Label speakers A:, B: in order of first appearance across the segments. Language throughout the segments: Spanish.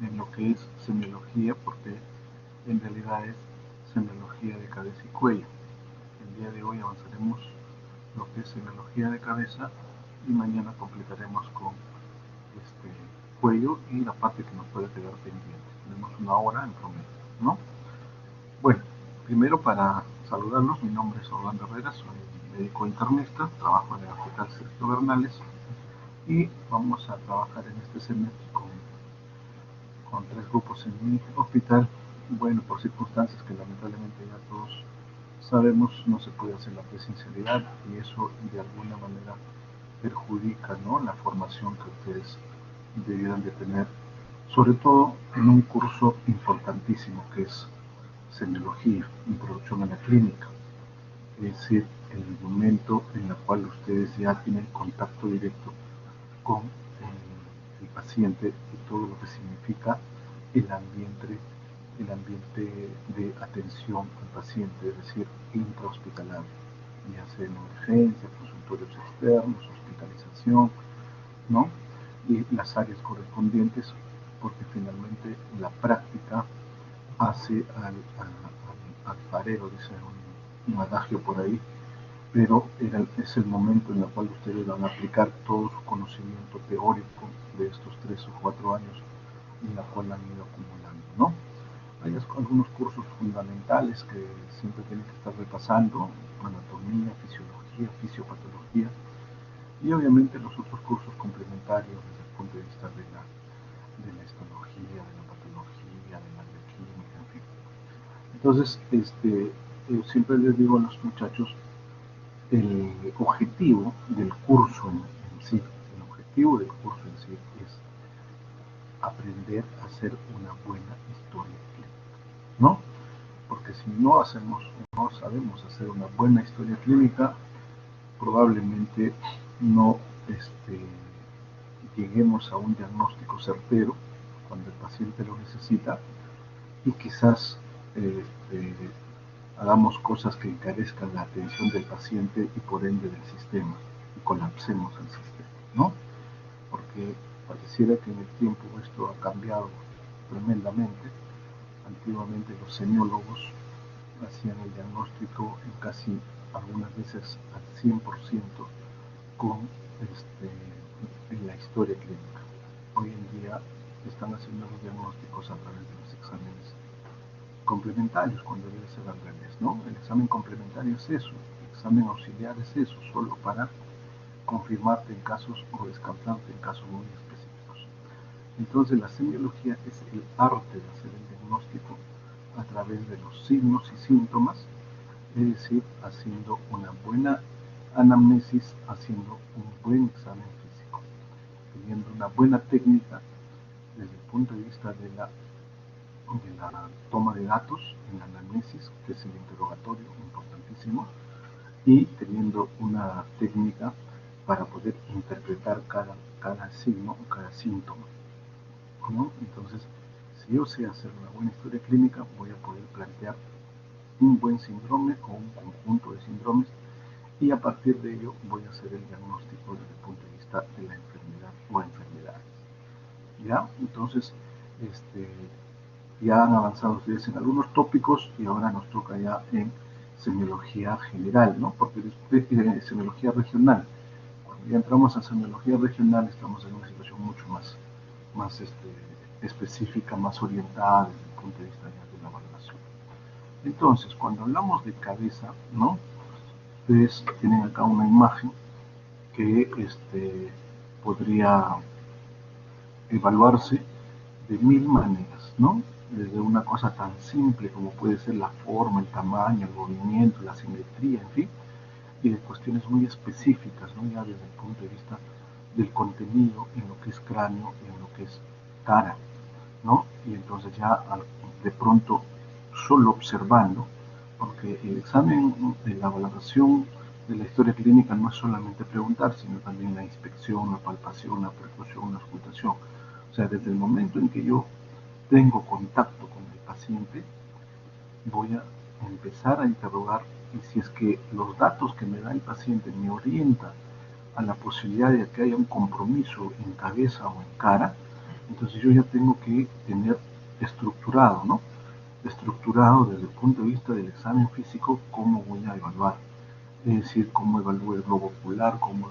A: en lo que es semiología, porque en realidad es semiología de cabeza y cuello. El día de hoy avanzaremos lo que es semiología de cabeza y mañana completaremos con cuello y la parte que nos puede quedar pendiente. Tenemos una hora en promedio, ¿no? Bueno, primero para saludarlos, mi nombre es Orlando Herrera, soy médico internista, trabajo en el Hospital Sergio Bernales y vamos a trabajar en este semestre con 3 grupos en mi hospital. Bueno, por circunstancias que lamentablemente ya todos sabemos, no se puede hacer la presencialidad y eso de alguna manera perjudica, ¿no?, la formación que ustedes debieran de tener, sobre todo en un curso importantísimo que es semiología, introducción a la clínica, es decir, el momento en el cual ustedes ya tienen contacto directo con el paciente y todo lo que significa el ambiente de atención al paciente, es decir, intrahospitalario, ya sea en urgencia, consultorios externos, hospitalización, ¿no?, y las áreas correspondientes, porque finalmente la práctica hace al farero, dice un adagio por ahí, pero es el momento en el cual ustedes van a aplicar todo su conocimiento teórico de estos 3 o 4 años en la cual han ido acumulando, ¿no? Hay algunos cursos fundamentales que siempre tienen que estar repasando: anatomía, fisiología, fisiopatología, y obviamente los otros cursos complementarios desde el punto de vista de la histología, de la patología, de la bioquímica, en fin. Entonces, yo siempre les digo a los muchachos, el objetivo del curso en sí, el objetivo del curso en sí es aprender a hacer una buena historia clínica, ¿no? Porque si no sabemos hacer una buena historia clínica, probablemente no lleguemos a un diagnóstico certero cuando el paciente lo necesita y quizás hagamos cosas que encarezcan la atención del paciente y por ende del sistema, y colapsemos el sistema, ¿no? Porque pareciera que en el tiempo esto ha cambiado tremendamente. Antiguamente los semiólogos hacían el diagnóstico en casi algunas veces al 100% con en la historia clínica. Hoy en día están haciendo los diagnósticos a través de los exámenes complementarios, cuando debe ser al revés, ¿no? El examen complementario es eso, el examen auxiliar es eso, solo para confirmarte en casos o descartarte en casos muy específicos. Entonces la semiología es el arte de hacer el diagnóstico a través de los signos y síntomas, es decir, haciendo una buena anamnesis, haciendo un buen examen físico, teniendo una buena técnica desde el punto de vista de la toma de datos en la anamnesis, que es el interrogatorio, importantísimo, y teniendo una técnica para poder interpretar cada signo o cada síntoma, ¿no? Entonces, si yo sé hacer una buena historia clínica, voy a poder plantear un buen síndrome o un conjunto de síndromes, y a partir de ello voy a hacer el diagnóstico desde el punto de vista de la enfermedad o enfermedades. ¿Ya? Entonces, ya han avanzado ustedes en algunos tópicos y ahora nos toca ya en semiología general, ¿no? Porque semiología regional. Cuando ya entramos a semiología regional estamos en una situación mucho más específica, más orientada desde el punto de vista de la valoración. Entonces, cuando hablamos de cabeza, ¿no?, ustedes tienen acá una imagen que podría evaluarse de 1000 maneras, ¿no? Desde una cosa tan simple como puede ser la forma, el tamaño, el movimiento, la simetría, en fin, y de cuestiones muy específicas, ¿no?, ya desde el punto de vista del contenido en lo que es cráneo y en lo que es cara, ¿no? Y entonces ya de pronto, solo observando, porque el examen de la valoración de la historia clínica no es solamente preguntar, sino también la inspección, la palpación, la percusión, la auscultación. O sea, desde el momento en que yo tengo contacto con el paciente, voy a empezar a interrogar, y si es que los datos que me da el paciente me orientan a la posibilidad de que haya un compromiso en cabeza o en cara, Entonces yo ya tengo que tener estructurado, ¿no? Estructurado desde el punto de vista del examen físico cómo voy a evaluar. Es decir, cómo evalúo el globo ocular, cómo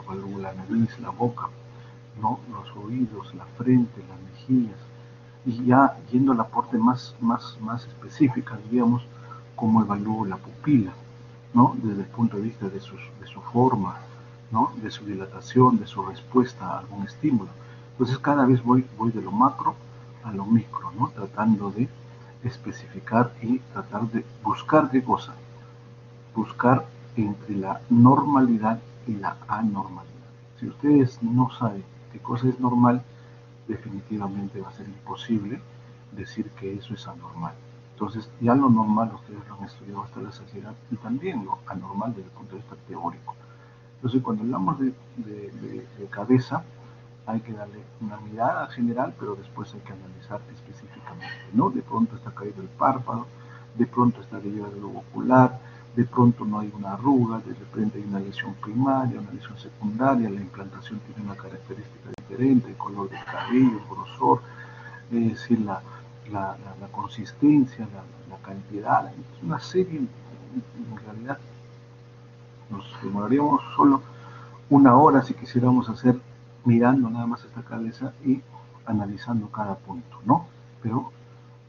A: evalúo la nariz, la boca, ¿no? Los oídos, la frente, las mejillas. Y ya yendo a la parte más específica, digamos, cómo evalúo la pupila, ¿no? Desde el punto de vista de su forma, ¿no? De su dilatación, de su respuesta a algún estímulo. Entonces cada vez voy de lo macro a lo micro, ¿no? Tratando de especificar y tratar de buscar qué cosa, buscar entre la normalidad y la anormalidad. Si ustedes no saben qué cosa es normal, definitivamente va a ser imposible decir que eso es anormal. Entonces, ya lo normal ustedes lo han estudiado hasta la saciedad y también lo anormal desde el punto de vista teórico. Entonces, cuando hablamos de cabeza, hay que darle una mirada general, pero después hay que analizar específicamente, ¿no? De pronto está caído el párpado, de pronto está arriba del globo ocular, de pronto no hay una arruga, de repente hay una lesión primaria, una lesión secundaria, la implantación tiene una característica diferente, el color del cabello, el grosor, es decir, la consistencia, la cantidad, es una serie, en realidad nos demoraríamos solo una hora si quisiéramos hacer mirando nada más esta cabeza y analizando cada punto, ¿no? Pero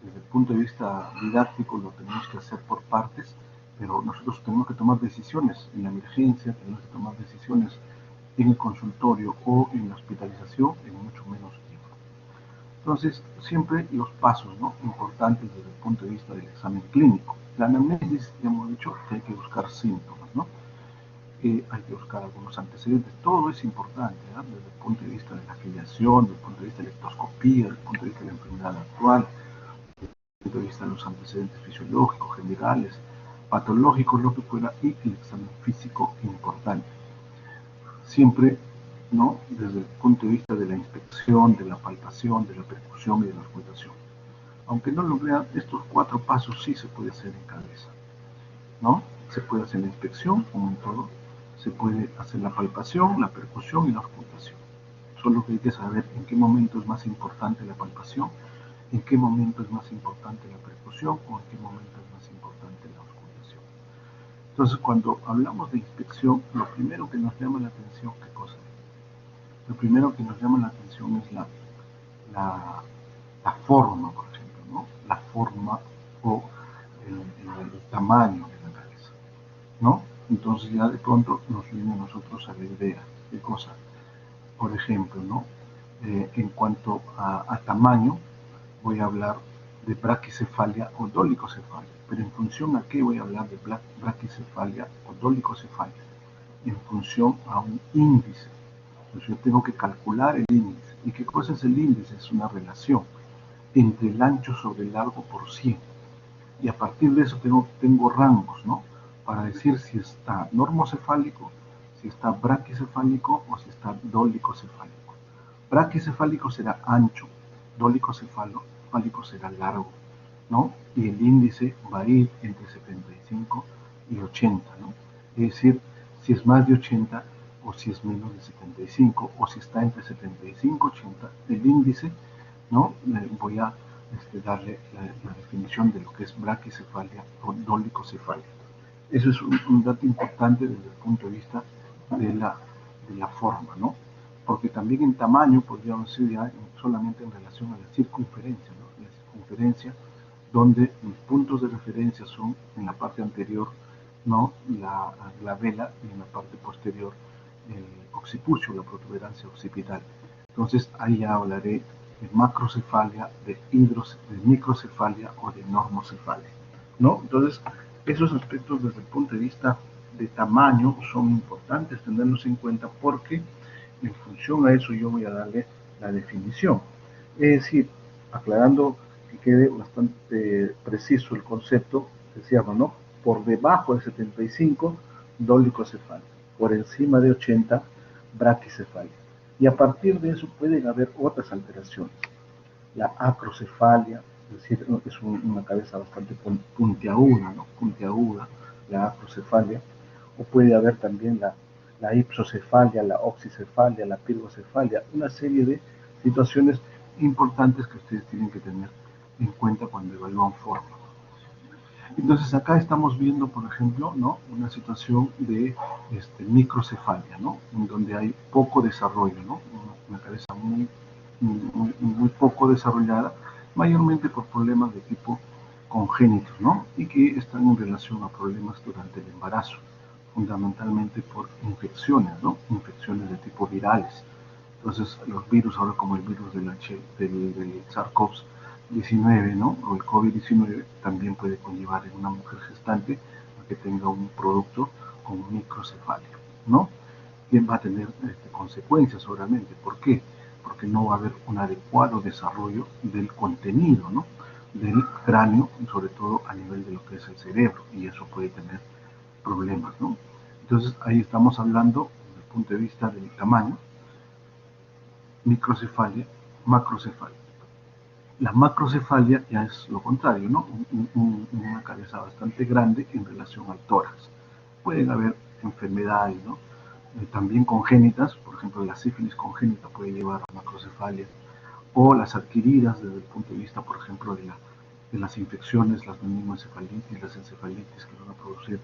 A: desde el punto de vista didáctico lo tenemos que hacer por partes, pero nosotros tenemos que tomar decisiones en la emergencia, tenemos que tomar decisiones en el consultorio o en la hospitalización en mucho menos tiempo. Entonces, siempre los pasos, ¿no? Importantes desde el punto de vista del examen clínico. La anamnesis, ya hemos dicho que hay que buscar síntomas, ¿no? Hay que buscar algunos antecedentes. Todo es importante, ¿no? Desde el punto de vista de la afiliación, desde el punto de vista de la ectoscopía, desde el punto de vista de la enfermedad actual, desde el punto de vista de los antecedentes fisiológicos, generales, patológicos, lo que fuera, y el examen físico importante. Siempre, ¿no? Desde el punto de vista de la inspección, de la palpación, de la percusión y de la auscultación. Aunque no lo vean, estos 4 pasos sí se puede hacer en cabeza, ¿no? Se puede hacer la inspección, como en todo, se puede hacer la palpación, la percusión y la auscultación. Solo que hay que saber en qué momento es más importante la palpación, en qué momento es más importante la percusión o en qué momento es más importante la auscultación. Entonces, cuando hablamos de inspección, lo primero que nos llama la atención, ¿qué cosa? Lo primero que nos llama la atención es la, la forma, por ejemplo, ¿no? La forma o el tamaño de la cabeza, ¿no? Entonces ya de pronto nos viene a nosotros a la idea de cosas. Por ejemplo, ¿no? En cuanto a tamaño, voy a hablar de braquicefalia o dolicocefalia. Pero en función a qué voy a hablar de braquicefalia o dolicocefalia, en función a un índice. Entonces yo tengo que calcular el índice. ¿Y qué cosa es el índice? Es una relación entre el ancho sobre el largo por 100. Y a partir de eso tengo rangos, ¿no? Para decir si está normocefálico, si está braquicefálico o si está dólicocefálico. Braquicefálico será ancho, dólicocefálico será largo, ¿no? Y el índice va a ir entre 75 y 80, ¿no? Es decir, si es más de 80 o si es menos de 75 o si está entre 75 y 80, el índice, ¿no? Voy a darle la definición de lo que es braquicefalia o dolicocefalia. Eso es un dato importante desde el punto de vista de la forma, ¿no? Porque también en tamaño podríamos decir ya solamente en relación a la circunferencia, ¿no? La circunferencia, donde los puntos de referencia son en la parte anterior, ¿no? La vela, y en la parte posterior el occipucio, la protuberancia occipital. Entonces ahí ya hablaré de macrocefalia, de microcefalia o de normocefalia, ¿no? Entonces, esos aspectos desde el punto de vista de tamaño son importantes tenerlos en cuenta porque en función a eso yo voy a darle la definición. Es decir, aclarando que quede bastante preciso el concepto, decíamos, ¿no? Por debajo de 75, dolicocefalia. Por encima de 80, braquicefalia. Y a partir de eso pueden haber otras alteraciones. La acrocefalia, es decir, es una cabeza bastante puntiaguda, ¿no? Puntiaguda, la acrocefalia. O puede haber también la ipsocefalia, la oxicefalia, la pirgocefalia, una serie de situaciones importantes que ustedes tienen que tener en cuenta cuando evalúan forma. Entonces acá estamos viendo, por ejemplo, ¿no?, una situación de microcefalia, ¿no?, en donde hay poco desarrollo, ¿no?, una cabeza muy poco desarrollada, mayormente por problemas de tipo congénitos, ¿no?, y que están en relación a problemas durante el embarazo, fundamentalmente por infecciones, ¿no?, infecciones de tipo virales. Entonces, los virus, ahora como el virus del SARS-CoV-19, ¿no?, o el COVID-19, también puede conllevar en una mujer gestante a que tenga un producto con microcefalia, ¿no? Que va a tener consecuencias, seguramente. ¿Por qué? Porque no va a haber un adecuado desarrollo del contenido, ¿no?, del cráneo, sobre todo a nivel de lo que es el cerebro, y eso puede tener problemas, ¿no? Entonces, ahí estamos hablando desde el punto de vista del tamaño, microcefalia, macrocefalia. La macrocefalia ya es lo contrario, ¿no? Una cabeza bastante grande en relación al tórax. Pueden haber enfermedades, ¿no?, también congénitas, por ejemplo, la sífilis congénita puede llevar a macrocefalia, o las adquiridas desde el punto de vista, por ejemplo, de las infecciones, las meningoencefalitis, las encefalitis, que van a producir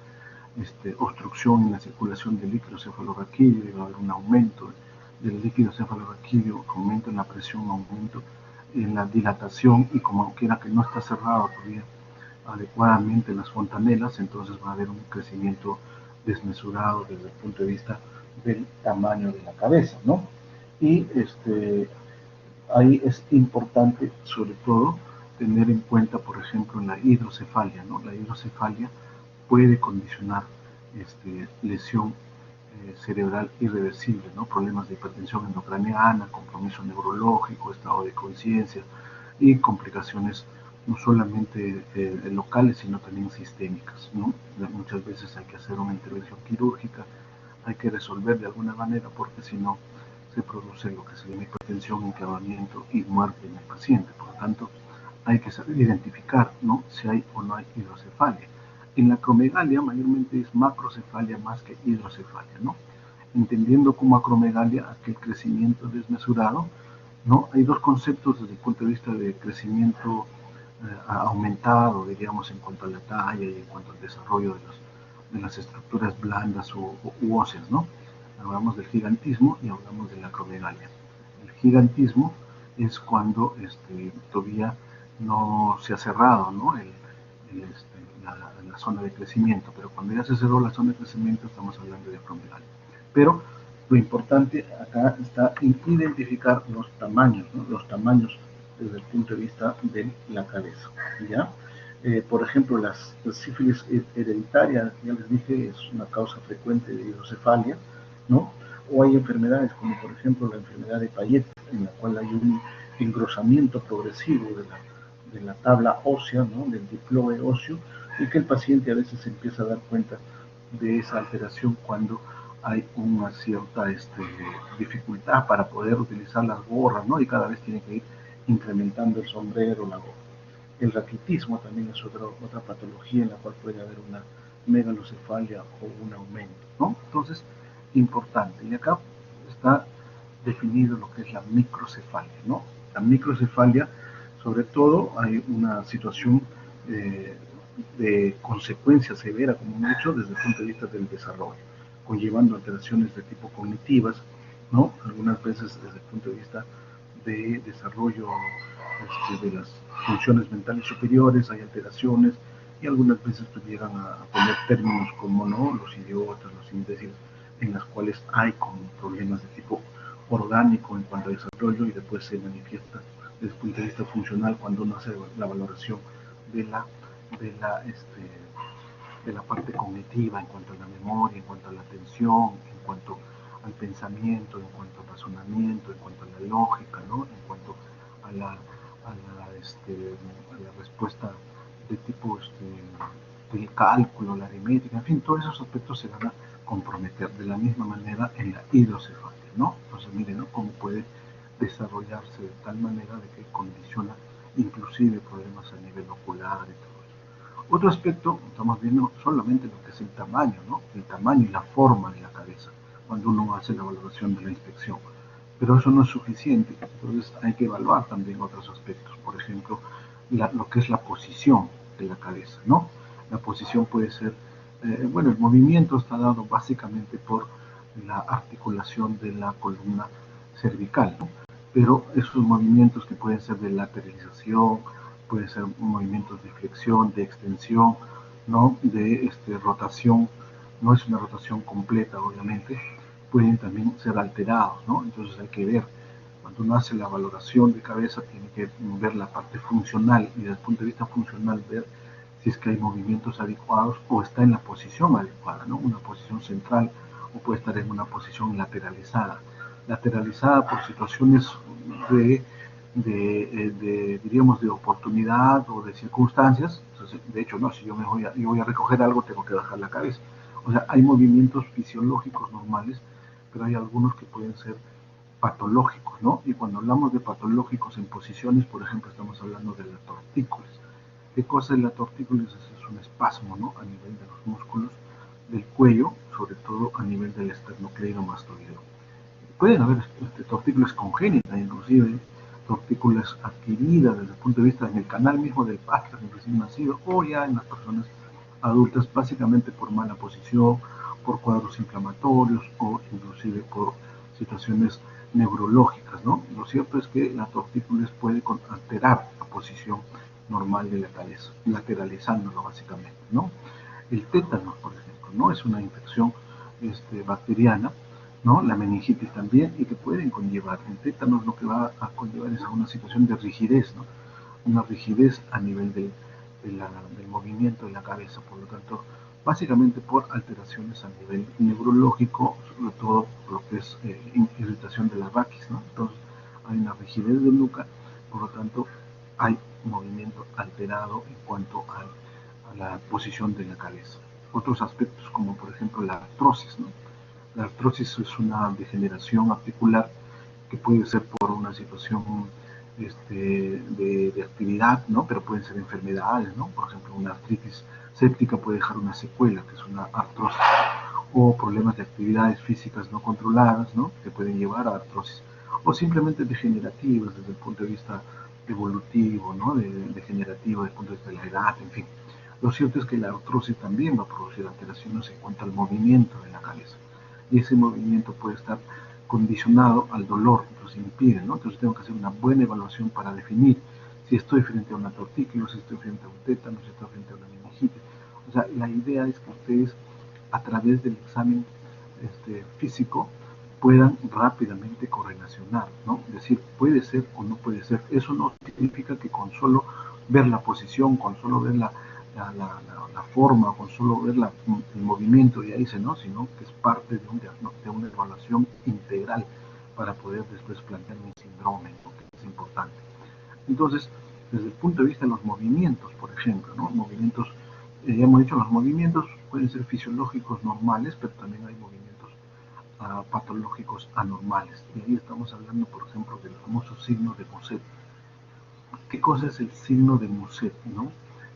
A: obstrucción en la circulación del líquido cefalorraquídeo, y va a haber un aumento del líquido cefalorraquídeo, aumento en la presión, aumento en la dilatación, y como quiera que no está cerrado todavía adecuadamente las fontanelas, entonces va a haber un crecimiento desmesurado desde el punto de vista del tamaño de la cabeza, ¿no? Y ahí es importante, sobre todo, tener en cuenta, por ejemplo, la hidrocefalia, ¿no? La hidrocefalia puede condicionar lesión cerebral irreversible, ¿no?, problemas de hipertensión endocraniana, compromiso neurológico, estado de conciencia y complicaciones no solamente locales, sino también sistémicas, ¿no? Muchas veces hay que hacer una intervención quirúrgica, hay que resolver de alguna manera, porque si no se produce lo que se llama hipertensión, enclavamiento y muerte en el paciente. Por lo tanto, hay que saber identificar, ¿no?, si hay o no hay hidrocefalia. En la acromegalia mayormente es macrocefalia más que hidrocefalia, ¿no? Entendiendo como acromegalia aquel crecimiento desmesurado, ¿no? Hay dos conceptos desde el punto de vista de crecimiento aumentado, diríamos, en cuanto a la talla y en cuanto al desarrollo de las estructuras blandas u óseas, ¿no? Hablamos del gigantismo y hablamos de la acromegalia. El gigantismo es cuando todavía no se ha cerrado, ¿no?, la zona de crecimiento, pero cuando ya se cerró la zona de crecimiento estamos hablando de acromegalia. Pero lo importante acá está en identificar los tamaños, ¿no?, los tamaños desde el punto de vista de la cabeza, ¿ya? Por ejemplo, la sífilis hereditaria, ya les dije, es una causa frecuente de hidrocefalia, ¿no? O hay enfermedades como, por ejemplo, la enfermedad de Payet, en la cual hay un engrosamiento progresivo de la tabla ósea, ¿no?, del diploe óseo, y que el paciente a veces se empieza a dar cuenta de esa alteración cuando hay una cierta dificultad para poder utilizar las gorras, ¿no?, y cada vez tiene que ir incrementando el sombrero, la gorra. El raquitismo también es otra patología en la cual puede haber una megalocefalia o un aumento, ¿no? Entonces, importante. Y acá está definido lo que es la microcefalia, ¿no? La microcefalia, sobre todo, hay una situación de consecuencia severa, como hemos dicho, desde el punto de vista del desarrollo, conllevando alteraciones de tipo cognitivas, ¿no? Algunas veces desde el punto de vista de desarrollo de las funciones mentales superiores, hay alteraciones, y algunas veces pues llegan a poner términos como, ¿no?, los idiotas, los imbéciles, en las cuales hay como problemas de tipo orgánico en cuanto a desarrollo, y después se manifiesta desde el punto de vista funcional cuando uno hace la valoración de la, de la, de la parte cognitiva, en cuanto a la memoria, en cuanto a la atención, en cuanto al pensamiento, en cuanto al razonamiento, en cuanto a la lógica, ¿no?, en cuanto a la respuesta de tipo del cálculo, la aritmética, en fin, todos esos aspectos se van a comprometer de la misma manera en la hidrocefalia, ¿no? Entonces, miren, ¿no?, cómo puede desarrollarse de tal manera de que condiciona inclusive problemas a nivel ocular y todo eso. Otro aspecto, estamos viendo solamente lo que es el tamaño, ¿no?, el tamaño y la forma de la cabeza, cuando uno hace la valoración de la inspección. pero eso no es suficiente. Entonces hay que evaluar también otros aspectos, por ejemplo, lo que es la posición de la cabeza, ¿no? La posición puede ser, bueno, el movimiento está dado básicamente por la articulación de la columna cervical, ¿no? Pero esos movimientos que pueden ser de lateralización, pueden ser movimientos de flexión, de extensión, ¿no? De rotación, no es una rotación completa, obviamente, pueden también ser alterados, ¿no? Entonces hay que ver, cuando uno hace la valoración de cabeza, tiene que ver la parte funcional y desde el punto de vista funcional ver si es que hay movimientos adecuados o está en la posición adecuada, ¿no? Una posición central o puede estar en una posición lateralizada. Lateralizada por situaciones de, diríamos, de oportunidad o de circunstancias. Entonces, de hecho, no, si yo voy a recoger algo, tengo que bajar la cabeza. O sea, hay movimientos fisiológicos normales, pero hay algunos que pueden ser patológicos, ¿no? Y cuando hablamos de patológicos en posiciones, por ejemplo, estamos hablando de la tortícolis. ¿Qué cosa es la tortícolis? Es un espasmo, ¿no? A nivel de los músculos del cuello, sobre todo a nivel del esternocleidomastoideo. Pueden haber tortícolis congénitas, inclusive tortícolis adquiridas desde el punto de vista en el canal mismo del páncreas en recién nacido o ya en las personas adultas, básicamente por mala posición, por cuadros inflamatorios o inclusive por situaciones neurológicas, ¿no? Lo cierto es que la tortícolis puede alterar la posición normal de la cabeza, lateralizándolo básicamente, ¿no? El tétano, por ejemplo, ¿no? Es una infección bacteriana, ¿no? La meningitis también, y que pueden conllevar. El tétano lo que va a conllevar es a una situación de rigidez, ¿no? Una rigidez a nivel del movimiento de la cabeza, por lo tanto, básicamente por alteraciones a nivel neurológico, sobre todo lo que es irritación de la raquis, ¿no? Entonces, hay una rigidez de nuca, por lo tanto, hay movimiento alterado en cuanto a la posición de la cabeza. Otros aspectos como por ejemplo la artrosis, ¿no? La artrosis es una degeneración articular que puede ser por una situación de actividad, ¿no? Pero pueden ser enfermedades, ¿no? Por ejemplo, una artritis séptica puede dejar una secuela, que es una artrosis, o problemas de actividades físicas no controladas, ¿no? Que pueden llevar a artrosis, o simplemente degenerativas desde el punto de vista evolutivo, ¿no? Degenerativo desde el punto de vista de la edad, en fin. Lo cierto es que la artrosis también va a producir alteraciones en cuanto al movimiento de la cabeza. Y ese movimiento puede estar condicionado al dolor, entonces impide, ¿no? Entonces tengo que hacer una buena evaluación para definir si estoy frente a una tortícolis, si estoy frente a un tétano, si estoy frente a una meningitis. O sea, la idea es que ustedes, a través del examen físico, puedan rápidamente correlacionar, ¿no? Es decir, puede ser o no puede ser. Eso no significa que con solo ver la posición, con solo ver la forma, con solo ver el movimiento y ahí se no, sino que es parte de una evaluación integral para poder después plantear un síndrome, ¿no? Que es importante. Entonces, desde el punto de vista de los movimientos, por ejemplo, ¿no? Movimientos, ya hemos dicho, los movimientos pueden ser fisiológicos normales, pero también hay movimientos patológicos anormales. Y ahí estamos hablando, por ejemplo, del famoso signo de Muset. ¿Qué cosa es el signo de Muset, no?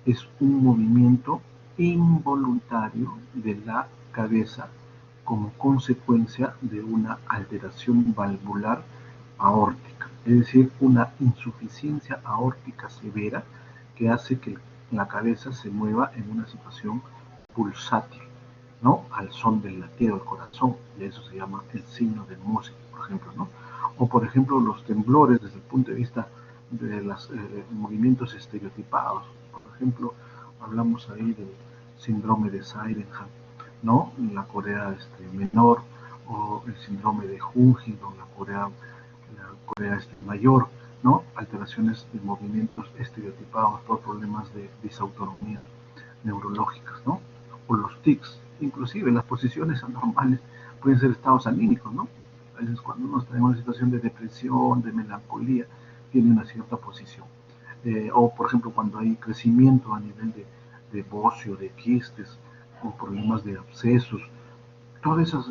A: Es un movimiento involuntario de la cabeza como consecuencia de una alteración valvular aórtica, es decir, una insuficiencia aórtica severa que hace que la cabeza se mueva en una situación pulsátil, ¿no? Al son del latido del corazón, y eso se llama el signo de Muset, por ejemplo, ¿no? O por ejemplo los temblores desde el punto de vista de los movimientos estereotipados. Por ejemplo, hablamos ahí del síndrome de Sydenham, ¿no? En la Corea menor, o el síndrome de Huntington, la Corea mayor, ¿no? Alteraciones de movimientos estereotipados por problemas de disautonomía neurológicas, ¿no? O los tics, inclusive las posiciones anormales pueden ser estados anímicos, ¿no? A veces cuando uno está en una situación de depresión, de melancolía, tiene una cierta posición. O por ejemplo cuando hay crecimiento a nivel de bocio, de quistes, o problemas de abscesos, todas esas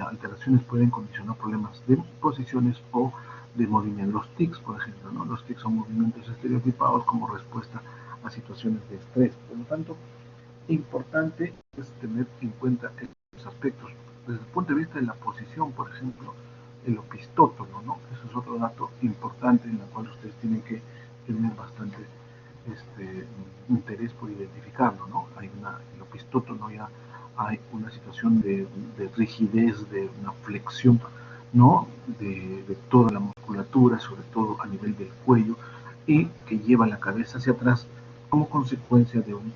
A: alteraciones pueden condicionar problemas de posiciones o de movimiento. Los tics, por ejemplo, ¿no? Los tics son movimientos estereotipados como respuesta a situaciones de estrés. Por lo tanto, importante es tener en cuenta estos aspectos. Desde el punto de vista de la posición, por ejemplo, el opistótono, ¿no? Eso es otro dato importante en el cual ustedes tienen que tener bastante interés por identificarlo, ¿no? El opistótono ya hay una situación de rigidez, de una flexión, ¿no? De toda la musculatura, sobre todo a nivel del cuello, y que lleva la cabeza hacia atrás como consecuencia de un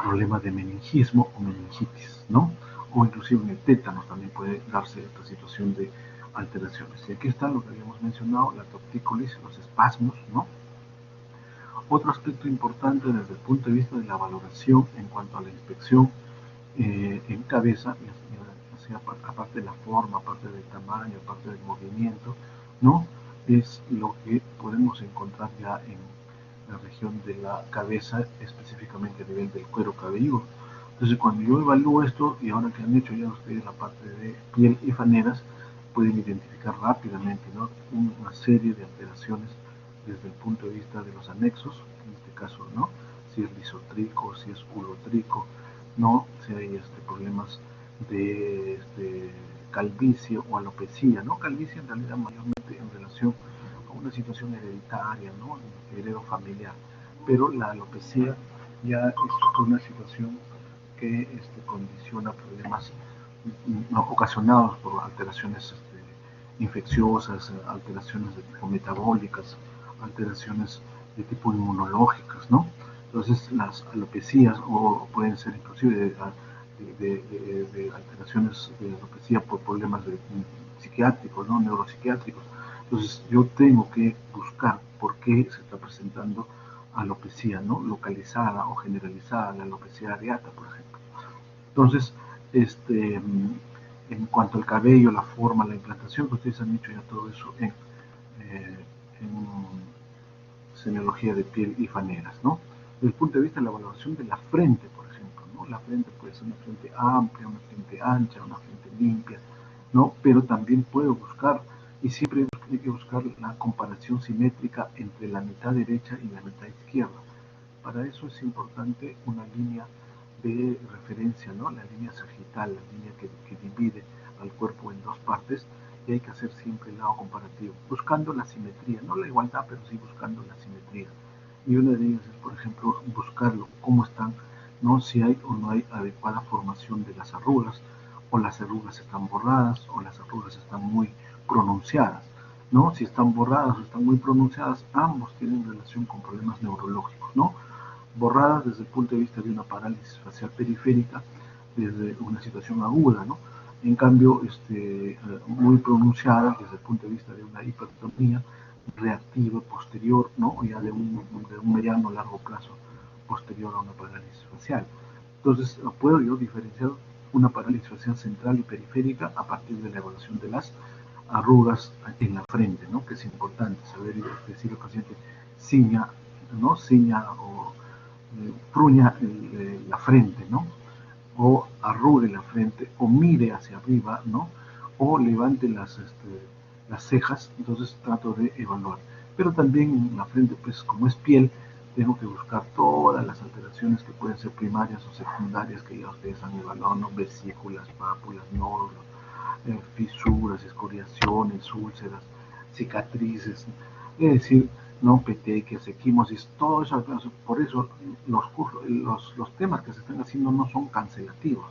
A: problema de meningismo o meningitis, ¿no? O inclusive en el tétano también puede darse esta situación de alteraciones. Y aquí está lo que habíamos mencionado, la tortícolis, los espasmos, ¿no? Otro aspecto importante desde el punto de vista de la valoración en cuanto a la inspección en cabeza, aparte de la forma, aparte del tamaño, aparte del movimiento, ¿no? Es lo que podemos encontrar ya en la región de la cabeza, específicamente a nivel del cuero cabelludo. Entonces, cuando yo evalúo esto, y ahora que han hecho ya ustedes la parte de piel y faneras, pueden identificar rápidamente, ¿no? Una serie de alteraciones desde el punto de vista de los anexos, en este caso, ¿no? Si es lisotrico, si es urotrico, ¿no? Si hay problemas de calvicie o alopecia, ¿no? Calvicie en realidad mayormente en relación a una situación hereditaria, ¿no? Heredofamiliar, pero la alopecia ya es una situación que condiciona problemas ocasionados por alteraciones infecciosas, alteraciones de tipo metabólicas, alteraciones de tipo inmunológicas, ¿no? Entonces las alopecias o pueden ser inclusive de alteraciones de alopecia por problemas psiquiátricos, ¿no? Neuropsiquiátricos. Entonces yo tengo que buscar por qué se está presentando alopecia, ¿no? Localizada o generalizada, la alopecia areata, por ejemplo. Entonces, en cuanto al cabello, la forma, la implantación, ustedes han dicho ya todo eso en semiología de piel y faneras, ¿no? Desde el punto de vista de la valoración de la frente, por ejemplo, ¿no? La frente puede ser una frente amplia, una frente ancha, una frente limpia, ¿no? Pero también puedo buscar, y siempre hay que buscar la comparación simétrica entre la mitad derecha y la mitad izquierda. Para eso es importante una línea de referencia, ¿no? La línea sagital, la línea que divide al cuerpo en dos partes, y hay que hacer siempre el lado comparativo, buscando la simetría, no la igualdad, pero sí buscando la simetría. Y una de ellas es, por ejemplo, buscarlo, cómo están, ¿no? Si hay o no hay adecuada formación de las arrugas, o las arrugas están borradas, o las arrugas están muy pronunciadas, ¿no? Si están borradas o están muy pronunciadas, ambos tienen relación con problemas neurológicos, ¿no? Borradas desde el punto de vista de una parálisis facial periférica, desde una situación aguda, ¿no? En cambio, muy pronunciadas desde el punto de vista de una hipertonía reactiva posterior, ¿no? Ya de un mediano largo plazo posterior a una parálisis facial. Entonces, puedo yo diferenciar una parálisis facial central y periférica a partir de la evaluación de las arrugas en la frente, ¿no? Que es importante saber decir al paciente ciña, ¿no? Ciña o pruña la frente, ¿no? O arrugue la frente, o mire hacia arriba, ¿no? O levante las cejas, entonces trato de evaluar. Pero también en la frente, pues como es piel, tengo que buscar todas las alteraciones que pueden ser primarias o secundarias que ya ustedes han evaluado, ¿no? Vesículas, pápulas, nódulos, fisuras, escoriaciones, úlceras, cicatrices, es decir, no petequias, equimosis, todo eso. Por eso los temas que se están haciendo no son cancelativos,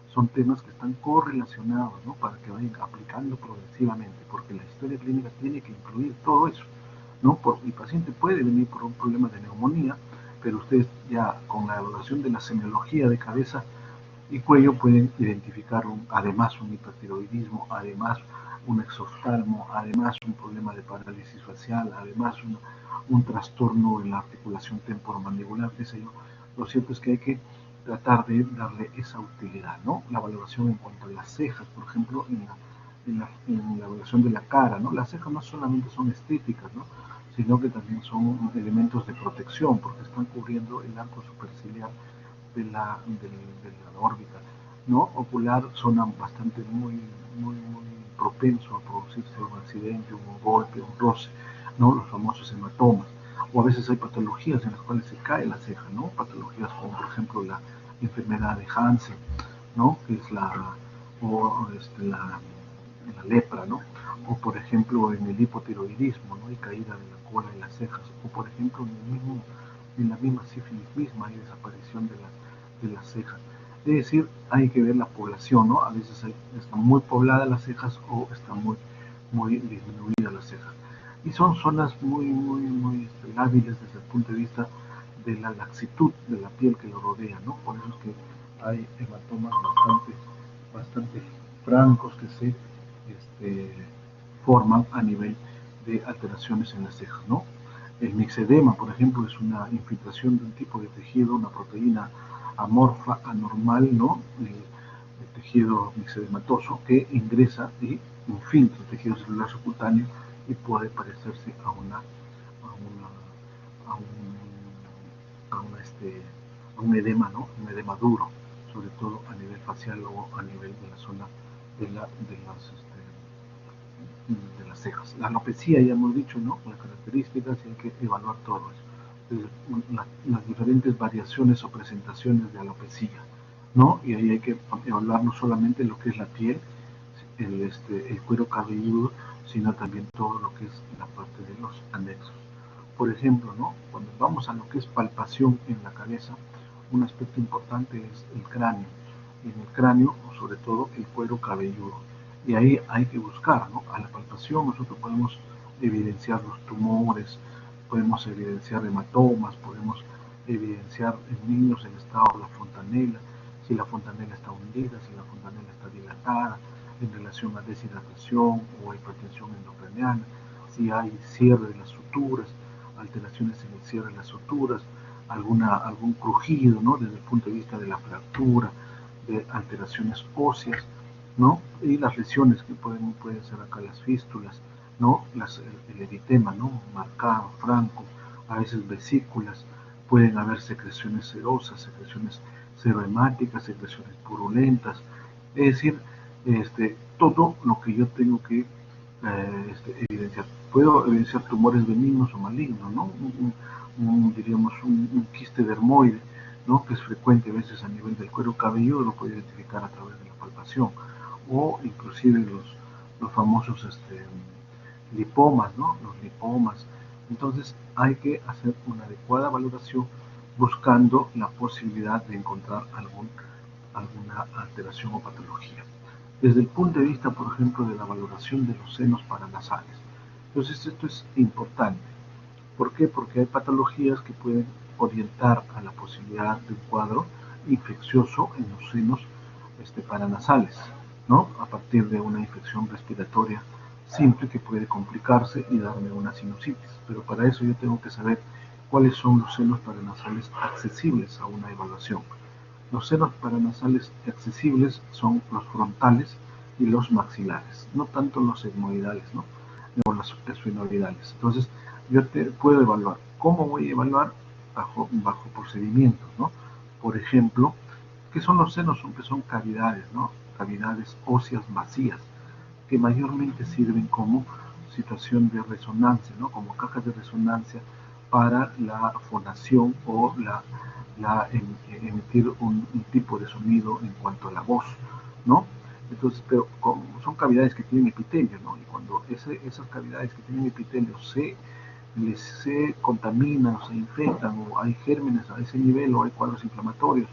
A: son temas que están correlacionados, ¿no? Para que vayan aplicando progresivamente, porque la historia clínica tiene que incluir todo eso, ¿no? El paciente puede venir por un problema de neumonía, pero ustedes ya con la evaluación de la semiología de cabeza y cuello pueden identificar además un hipertiroidismo, además un exoftalmo, además un problema de parálisis facial, además un trastorno en la articulación temporomandibular, qué sé yo. Lo cierto es que hay que tratar de darle esa utilidad, ¿no? La valoración en cuanto a las cejas, por ejemplo, en la evaluación de la cara, ¿no? Las cejas no solamente son estéticas, ¿no? Sino que también son elementos de protección, porque están cubriendo el arco superciliar de la órbita, ¿no? Ocular zona bastante muy propenso a producirse un accidente, un golpe, un roce, ¿no? Los famosos hematomas. O a veces hay patologías en las cuales se cae la ceja, ¿no? Patologías como por ejemplo la enfermedad de Hansen, ¿no? Que es la en la lepra, ¿no? O por ejemplo en el hipotiroidismo, ¿no? Hay caída de la cola y las cejas, o por ejemplo en la misma sífilis misma hay desaparición de las cejas. Es decir, hay que ver la población, ¿no? A veces están muy pobladas las cejas o están muy disminuidas las cejas. Y son zonas muy lábiles desde el punto de vista de la laxitud de la piel que lo rodea, ¿no? Por eso es que hay hematomas bastante francos que se forman a nivel de alteraciones en las cejas, ¿no? El mixedema, por ejemplo, es una infiltración de un tipo de tejido, una proteína amorfa, anormal, ¿no? El tejido mixedematoso que ingresa y infiltra el tejido celular subcutáneo y puede parecerse a a un, a un edema, ¿no? Un edema duro, sobre todo a nivel facial o a nivel de la zona de las cejas. La alopecia, ya hemos dicho, ¿no? Las características, y hay que evaluar todo eso. Entonces, las diferentes variaciones o presentaciones de alopecia, ¿no? Y ahí hay que evaluar no solamente lo que es la piel, el cuero cabelludo, sino también todo lo que es la parte de los anexos. Por ejemplo, ¿no? Cuando vamos a lo que es palpación en la cabeza, un aspecto importante es el cráneo. Y en el cráneo, sobre todo, el cuero cabelludo. Y ahí hay que buscar, ¿no? A la palpación nosotros podemos evidenciar los tumores, podemos evidenciar hematomas, podemos evidenciar en niños el estado de la fontanela, si la fontanela está hundida, si la fontanela está dilatada, en relación a deshidratación o hipertensión endocraniana, si hay cierre de las suturas, alteraciones en el cierre de las suturas, algún crujido, ¿no? Desde el punto de vista de la fractura, de alteraciones óseas, ¿no? Y las lesiones que pueden ser acá las fístulas, ¿no? El eritema, ¿no? Marcado, franco, a veces vesículas, pueden haber secreciones serosas, secreciones serohemáticas, secreciones purulentas, es decir, todo lo que yo tengo que evidenciar. Puedo evidenciar tumores benignos o malignos, ¿no? Diríamos un quiste dermoide, ¿no? Que es frecuente a veces a nivel del cuero cabelludo, lo puedo identificar a través de la palpación, o inclusive los famosos lipomas, ¿no? Los lipomas. Entonces hay que hacer una adecuada valoración buscando la posibilidad de encontrar alguna alteración o patología. Desde el punto de vista, por ejemplo, de la valoración de los senos paranasales. Entonces esto es importante. ¿Por qué? Porque hay patologías que pueden orientar a la posibilidad de un cuadro infeccioso en los senos paranasales, ¿no? A partir de una infección respiratoria simple que puede complicarse y darme una sinusitis. Pero para eso yo tengo que saber cuáles son los senos paranasales accesibles a una evaluación. Los senos paranasales accesibles son los frontales y los maxilares, no tanto los etmoidales, ¿no? O los esfenoidales. Entonces, yo puedo evaluar. ¿Cómo voy a evaluar? Bajo procedimientos, ¿no? Por ejemplo, ¿qué son los senos? Son cavidades, ¿no? Cavidades óseas vacías, que mayormente sirven como situación de resonancia, ¿no? Como cajas de resonancia para la fonación o emitir un tipo de sonido en cuanto a la voz, ¿no? Entonces, pero son cavidades que tienen epitelio, ¿no? Y cuando esas cavidades que tienen epitelio se contaminan o se infectan o hay gérmenes a ese nivel o hay cuadros inflamatorios,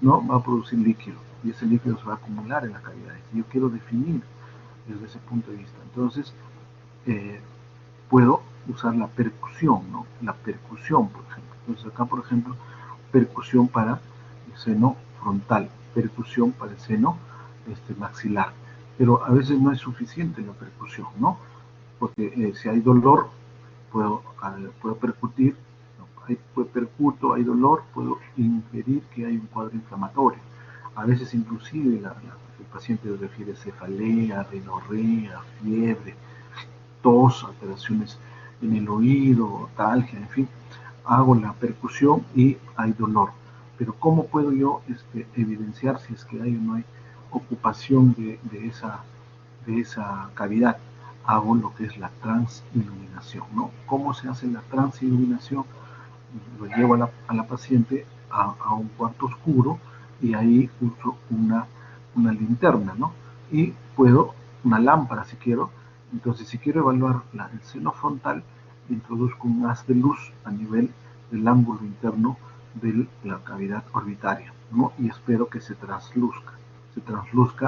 A: ¿no? Va a producir líquido y ese líquido se va a acumular en las cavidades. Y yo quiero definir desde ese punto de vista. Entonces, puedo usar la percusión, ¿no? La percusión, por ejemplo. Entonces acá, por ejemplo, percusión para el seno frontal, percusión para el seno maxilar. Pero a veces no es suficiente la percusión, ¿no? Porque si hay dolor, puedo percutir, percuto, hay dolor, puedo inferir que hay un cuadro inflamatorio. A veces inclusive el paciente refiere cefalea, rinorrea, fiebre, tos, alteraciones en el oído, talgia, en fin, hago la percusión y hay dolor. Pero ¿cómo puedo yo evidenciar si es que hay o no hay ocupación de esa cavidad? Hago lo que es la transiluminación, ¿no? ¿Cómo se hace la transiluminación? Lo llevo a la paciente a un cuarto oscuro y ahí uso una linterna, ¿no? Y puedo una lámpara si quiero. Entonces, si quiero evaluar el seno frontal, introduzco un haz de luz a nivel del ángulo interno de la cavidad orbitaria, ¿no? Y espero que se transluzca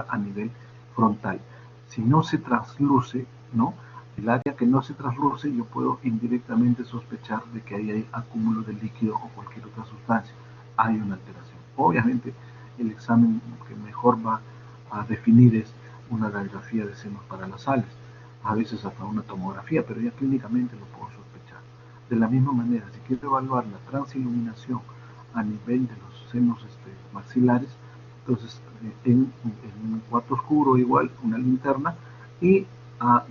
A: a nivel frontal. Si no se transluce, ¿no? El área que no se trasluce, yo puedo indirectamente sospechar de que ahí hay acúmulo de líquido o cualquier otra sustancia. Hay una alteración. Obviamente, el examen que mejor va a definir es una radiografía de senos paranasales, a veces hasta una tomografía, pero ya clínicamente lo puedo sospechar. De la misma manera, si quiero evaluar la transiluminación a nivel de los senos maxilares, entonces en un cuarto oscuro igual una linterna y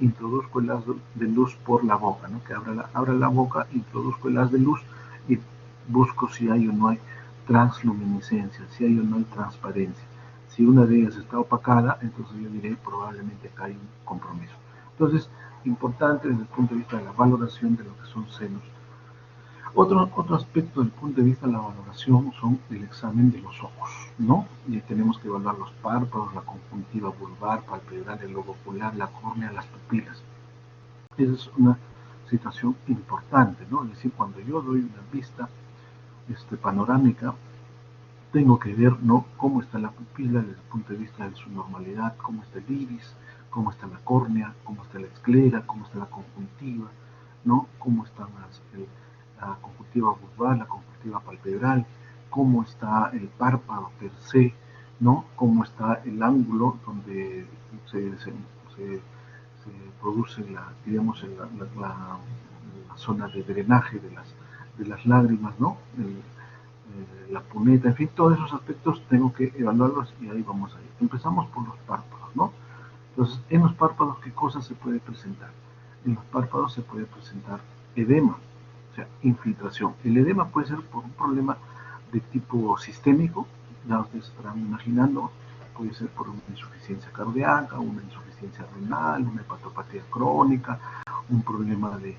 A: introduzco el haz de luz por la boca, ¿no? Que abra la boca, introduzco el haz de luz y busco si hay o no hay transluminiscencia, si hay o no hay transparencia. Si una de ellas está opacada, entonces yo diré probablemente acá hay un compromiso. Entonces, importante desde el punto de vista de la valoración de lo que son senos. Otro aspecto desde el punto de vista de la valoración son el examen de los ojos, ¿no? Y tenemos que evaluar los párpados, la conjuntiva vulvar, palpebral, el lobo ocular, la córnea, las pupilas. Esa es una situación importante, ¿no? Es decir, cuando yo doy una vista panorámica, tengo que ver, ¿no?, cómo está la pupila desde el punto de vista de su normalidad, cómo está el iris, cómo está la córnea, cómo está la esclera, cómo está la conjuntiva, ¿no?, cómo están la conjuntiva vulvar, la conjuntiva palpebral, cómo está el párpado per se, ¿no?, cómo está el ángulo donde se produce digamos, la zona de drenaje de las lágrimas, ¿no? La puneta, en fin, todos esos aspectos tengo que evaluarlos y ahí vamos a ir. Empezamos por los párpados, ¿no? Entonces, en los párpados, ¿qué cosa se puede presentar? En los párpados se puede presentar edema, o sea, infiltración. El edema puede ser por un problema de tipo sistémico, ya ustedes estarán imaginando, puede ser por una insuficiencia cardíaca, una insuficiencia renal, una hepatopatía crónica, un problema de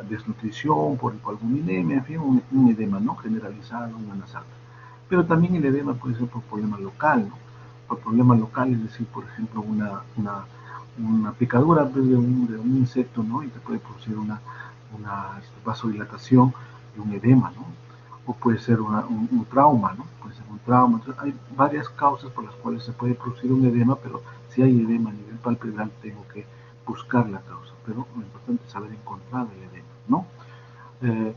A: desnutrición por hipoalbuminemia, en fin, un edema no generalizado, una nasal. Pero también el edema puede ser por problema local, ¿no? Por problema local, es decir, por ejemplo, una picadura de un insecto, ¿no? Y te puede producir una vasodilatación y un edema, ¿no? O puede ser un trauma, ¿no? Puede ser un trauma. Entonces, hay varias causas por las cuales se puede producir un edema, pero si hay edema a nivel palpebral, tengo que buscar la causa. Pero lo importante es saber encontrar el edema, ¿no?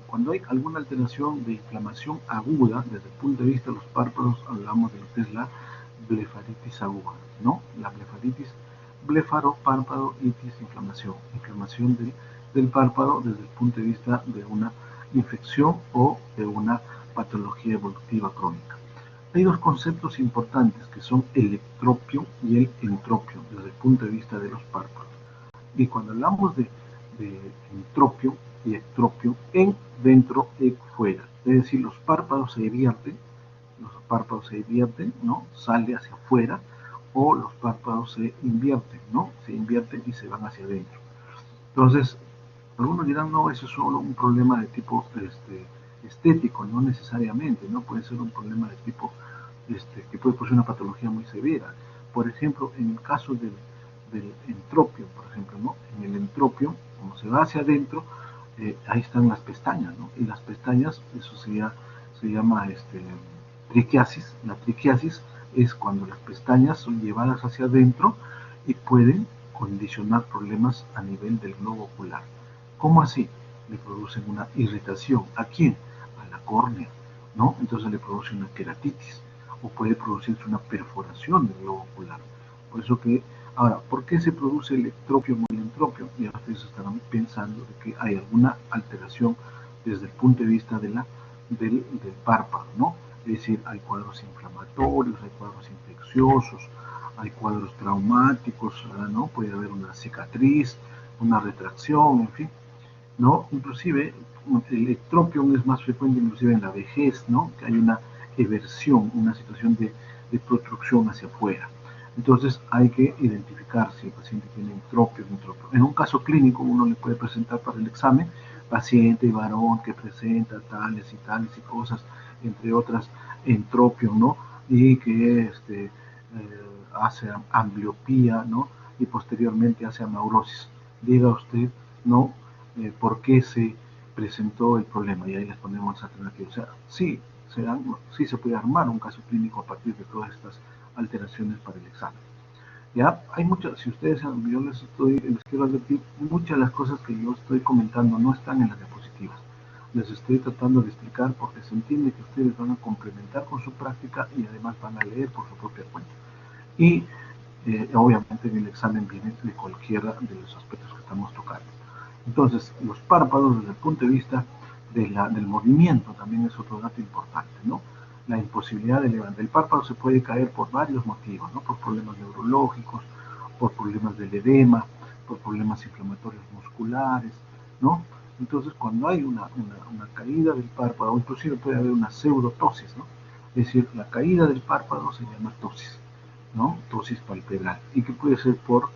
A: Cuando hay alguna alteración de inflamación aguda, desde el punto de vista de los párpados, hablamos de lo que es la blefaritis aguda, ¿no? La blefaritis, blefaro, párpado, itis, inflamación del párpado desde el punto de vista de una infección o de una patología evolutiva crónica. Hay dos conceptos importantes que son el ectropio y el entropio desde el punto de vista de los párpados. Y cuando hablamos de entropio y ectropio, en, dentro, y fuera, es decir, los párpados se vierten, ¿no? Sale hacia afuera, o los párpados se invierten, ¿no? Se invierten y se van hacia adentro. Entonces, algunos dirán, no, eso es solo un problema de tipo estético, no necesariamente, ¿no? Puede ser un problema de tipo que puede producir una patología muy severa. Por ejemplo, en el caso del entropio, por ejemplo, ¿no? En el entropio, como se va hacia adentro, ahí están las pestañas, ¿no? Y las pestañas, eso se llama triquiasis. La triquiasis es cuando las pestañas son llevadas hacia adentro y pueden condicionar problemas a nivel del globo ocular. ¿Cómo así? Le producen una irritación. ¿A quién? A la córnea, ¿no? Entonces le produce una queratitis o puede producirse una perforación del globo ocular. Por eso que, ahora, ¿por qué se produce el ectropio o el entropio? Y ahora ustedes estarán pensando de que hay alguna alteración desde el punto de vista del párpado, ¿no? Es decir, hay cuadros inflamatorios, hay cuadros infecciosos, hay cuadros traumáticos, ¿no? Puede haber una cicatriz, una retracción, en fin, ¿no? Inclusive el ectropio es más frecuente inclusive en la vejez, ¿no? Que hay una eversión, una situación de protrucción hacia afuera. Entonces hay que identificar si el paciente tiene entropio o entropio. En un caso clínico uno le puede presentar para el examen paciente varón que presenta tales y cosas, entre otras entropio, ¿no? Y que hace ambliopía, ¿no? Y posteriormente hace amaurosis. Diga usted, ¿no? ¿Por qué se presentó el problema? Y ahí les ponemos alternativas. O sea, sí se puede armar un caso clínico a partir de todas estas alteraciones para el examen. Ya, hay muchas, si ustedes, yo les quiero advertir, muchas de las cosas que yo estoy comentando no están en las diapositivas. Les estoy tratando de explicar porque se entiende que ustedes van a complementar con su práctica y además van a leer por su propia cuenta. Y obviamente en el examen viene de cualquiera de los aspectos que estamos tocando. Entonces, los párpados desde el punto de vista del movimiento también es otro dato importante, ¿no? La imposibilidad de levantar el párpado se puede caer por varios motivos, ¿no? Por problemas neurológicos, por problemas del edema, por problemas inflamatorios musculares, ¿no? Entonces, cuando hay una caída del párpado, inclusive puede haber una pseudotosis, ¿no? Es decir, la caída del párpado se llama tosis, ¿no? Tosis palpebral, y que puede ser por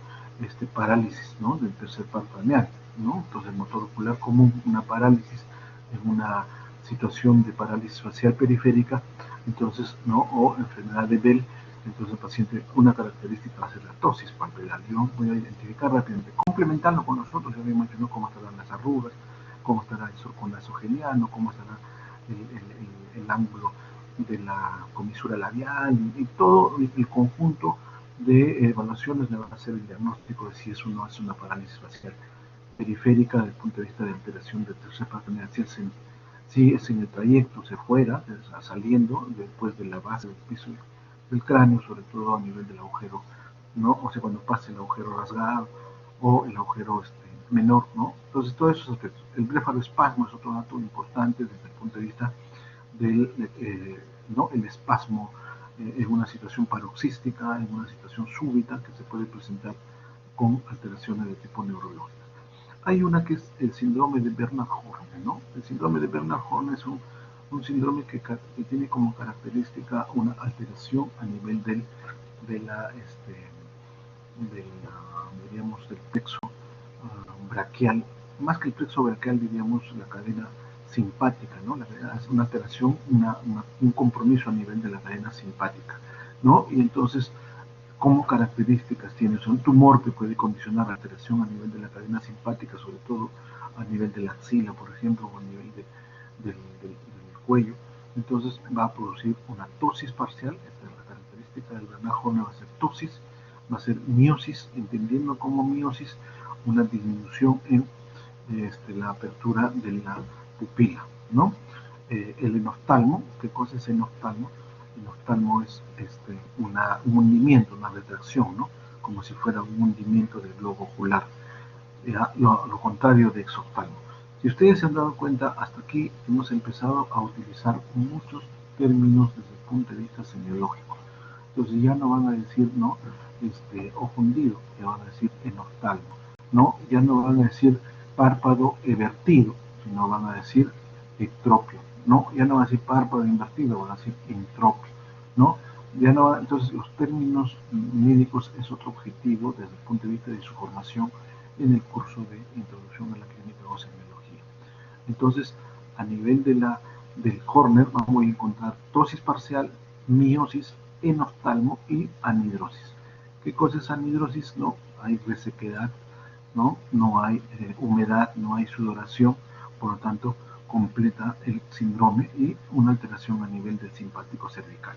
A: parálisis, ¿no? Del tercer par craneal, ¿no? Entonces, el motor ocular común, una parálisis en una situación de parálisis facial periférica, entonces, ¿no? O enfermedad de Bell, entonces el paciente, una característica va a ser la tosis palpebral. Yo voy a identificar rápidamente, complementarlo con nosotros, ya me imagino cómo estarán las arrugas, cómo estará eso con nasogeniano, cómo estará el ángulo de la comisura labial y todo el conjunto de evaluaciones le van a hacer el diagnóstico de si eso no es una parálisis facial periférica desde el punto de vista de alteración del tercer par craneal. Si es en el trayecto se fuera, saliendo después de la base del piso del cráneo, sobre todo a nivel del agujero, ¿no? O sea, cuando pasa el agujero rasgado o el agujero menor, ¿no? Entonces, todos esos aspectos. El blefaroespasmo es otro dato importante desde el punto de vista del ¿no? el espasmo en una situación paroxística, en una situación súbita que se puede presentar con alteraciones de tipo neurológico. Hay una que es el síndrome de Bernard-Horne, ¿no? El síndrome de Bernard-Horne es un síndrome que tiene como característica una alteración a nivel diríamos, del plexo braquial, más que el plexo braquial, diríamos, la cadena simpática, ¿no? Es una alteración, un compromiso a nivel de la cadena simpática, ¿no? Y entonces, ¿cómo características tiene? Es un tumor que puede condicionar la alteración a nivel de la cadena simpática, sobre todo a nivel de la axila, por ejemplo, o a nivel del cuello. Entonces va a producir una tosis parcial, esta es la característica del Bernard-Horne, va a ser tosis, va a ser miosis, entendiendo como miosis una disminución en la apertura de la pupila, ¿no? El enoftalmo, ¿qué cosa es enoftalmo? El oftalmo es un hundimiento, una retracción, ¿no? Como si fuera un hundimiento del globo ocular, lo contrario de exoftalmo. Si ustedes se han dado cuenta, hasta aquí hemos empezado a utilizar muchos términos desde el punto de vista semiológico. Entonces ya no van a decir, ¿no? Ojo hundido, ya van a decir enoftalmo, ¿no? Ya no van a decir párpado evertido, sino van a decir ectropio, ¿no? Ya no van a decir párpado invertido, van a decir entropio, ¿no? Ya no, entonces los términos médicos es otro objetivo desde el punto de vista de su formación en el curso de Introducción a la Clínica o Semiología. Entonces, a nivel del Horner vamos a encontrar tosis parcial, miosis, enoftalmo y anhidrosis. ¿Qué cosa es anhidrosis? No hay resequedad, no hay humedad, no hay sudoración, por lo tanto completa el síndrome y una alteración a nivel del simpático cervical.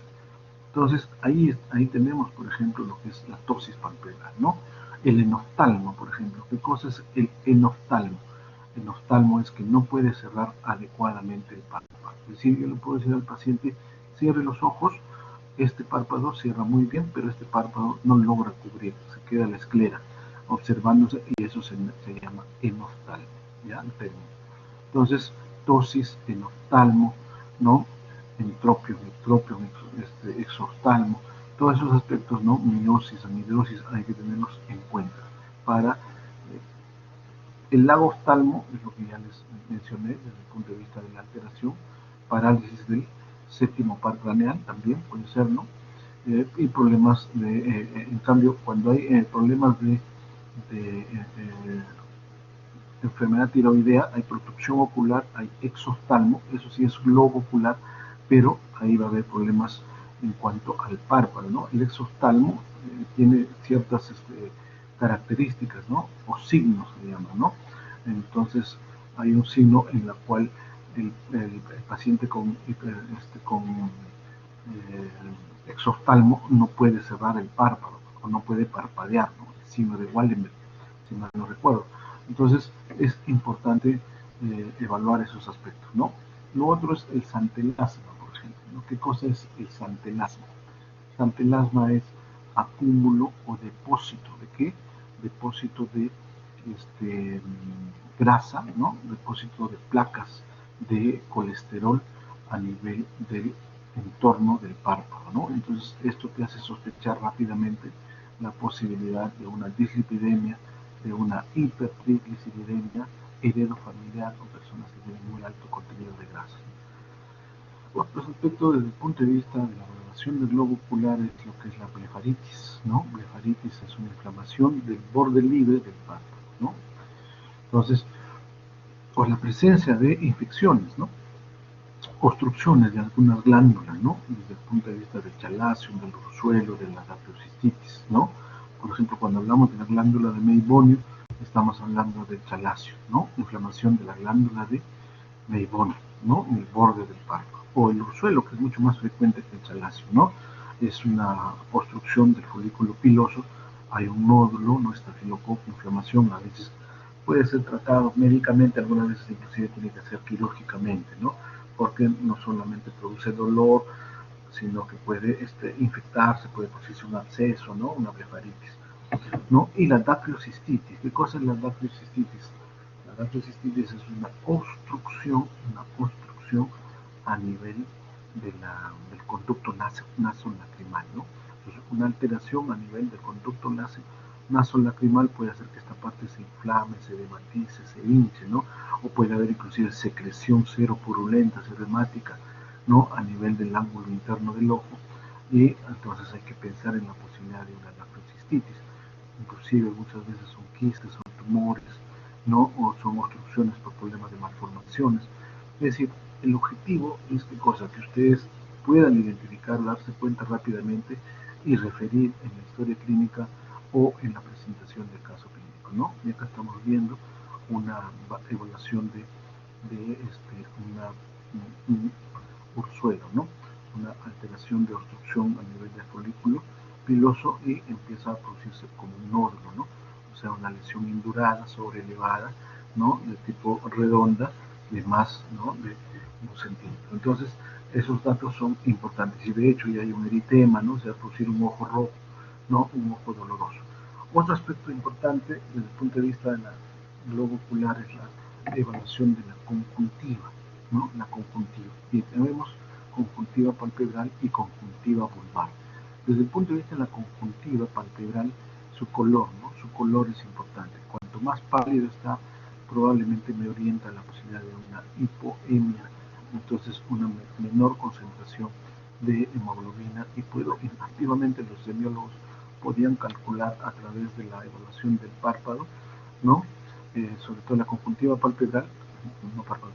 A: Entonces ahí tenemos, por ejemplo, lo que es la tosis palpebral, ¿no? El enoftalmo, por ejemplo. ¿Qué cosa es el enoftalmo? El enoftalmo es que no puede cerrar adecuadamente el párpado. Es decir, yo le puedo decir al paciente, cierre los ojos, este párpado cierra muy bien, pero este párpado no logra cubrir, se queda la esclera observándose y eso se llama enoftalmo, ¿ya? El término. Entonces, tosis, enoftalmo, ¿no? Entropio, exoftalmo, todos esos aspectos, ¿no? Miosis, anhidrosis, hay que tenerlos en cuenta para el lagoftalmo, es lo que ya les mencioné desde el punto de vista de la alteración, parálisis del séptimo par craneal también puede ser, ¿no? Y problemas en cambio, cuando hay problemas de enfermedad tiroidea, hay protrusión ocular, hay exoftalmo, eso sí es globo ocular, pero ahí va a haber problemas en cuanto al párpado, ¿no? El exoftalmo tiene ciertas características, ¿no? O signos se llama, ¿no? Entonces hay un signo en la cual el paciente con exoftalmo no puede cerrar el párpado o no puede parpadear, ¿no? El signo de Wallenberg, si mal no recuerdo. Entonces es importante evaluar esos aspectos, ¿no? Lo otro es el santelasma, por ejemplo, ¿no? ¿Qué cosa es el santelasma? Santelasma es acúmulo o depósito de qué? Depósito de grasa, ¿no? Depósito de placas de colesterol a nivel del entorno del párpado, ¿no? Entonces esto te hace sospechar rápidamente la posibilidad de una dislipidemia, de una hipertrigliceridemia heredofamiliar con personas que tienen muy alto contenido de grasa. Otro aspecto desde el punto de vista de la valoración del globo ocular es lo que es la blefaritis, ¿no? Blefaritis es una inflamación del borde libre del párpado, ¿no? Entonces, por la presencia de infecciones, ¿no? Obstrucciones de algunas glándulas, ¿no? Desde el punto de vista del chalacio, del ursuelo, de la gastrocistitis, ¿no? Por ejemplo, cuando hablamos de la glándula de Meibonio, estamos hablando del chalacio, ¿no? Inflamación de la glándula de Meibonio, ¿no? En el borde del párpado. O el ursuelo, que es mucho más frecuente que el chalacio, ¿no? Es una obstrucción del folículo piloso, hay un nódulo, no estafilococo, inflamación, a veces puede ser tratado médicamente, algunas veces inclusive tiene que ser quirúrgicamente, ¿no? Porque no solamente produce dolor, sino que puede infectarse, puede producirse un absceso, ¿no? Una blefaritis, ¿no? Y la dactiocistitis. ¿Qué cosa es la dactiocistitis? La dactiocistitis es una obstrucción a nivel del conducto nasolacrimal, ¿no? Entonces, una alteración a nivel del conducto nasolacrimal puede hacer que esta parte se inflame, se edematice, se hinche, ¿no? O puede haber inclusive secreción seropurulenta, seremática, ¿no? A nivel del ángulo interno del ojo, y entonces hay que pensar en la posibilidad de una dactiocistitis. Inclusive muchas veces son quistes, son tumores, ¿no? O son obstrucciones por problemas de malformaciones. Es decir, el objetivo es que ustedes puedan identificar, darse cuenta rápidamente y referir en la historia clínica o en la presentación del caso clínico, ¿no? Y acá estamos viendo una evaluación un ursuelo, ¿no? Una alteración de obstrucción a nivel del folículo piloso y empieza a producirse como un nódulo, ¿no? O sea, una lesión indurada, sobrelevada, ¿no? De tipo redonda, de más, ¿no? De 1 centímetro. Entonces, esos datos son importantes. Y de hecho ya hay un eritema, ¿no? Se va a producir un ojo rojo, ¿no? Un ojo doloroso. Otro aspecto importante desde el punto de vista de la globo ocular es la evaluación de la conjuntiva, ¿no? La conjuntiva. Y tenemos conjuntiva palpebral y conjuntiva vulvar. Desde el punto de vista de la conjuntiva palpebral, su color, ¿no? Su color es importante. Cuanto más pálido está, probablemente me orienta a la posibilidad de una hipoemia, entonces una menor concentración de hemoglobina, y activamente los semiólogos podían calcular a través de la evaluación del párpado, ¿no? Sobre todo la conjuntiva palpebral, no párpado,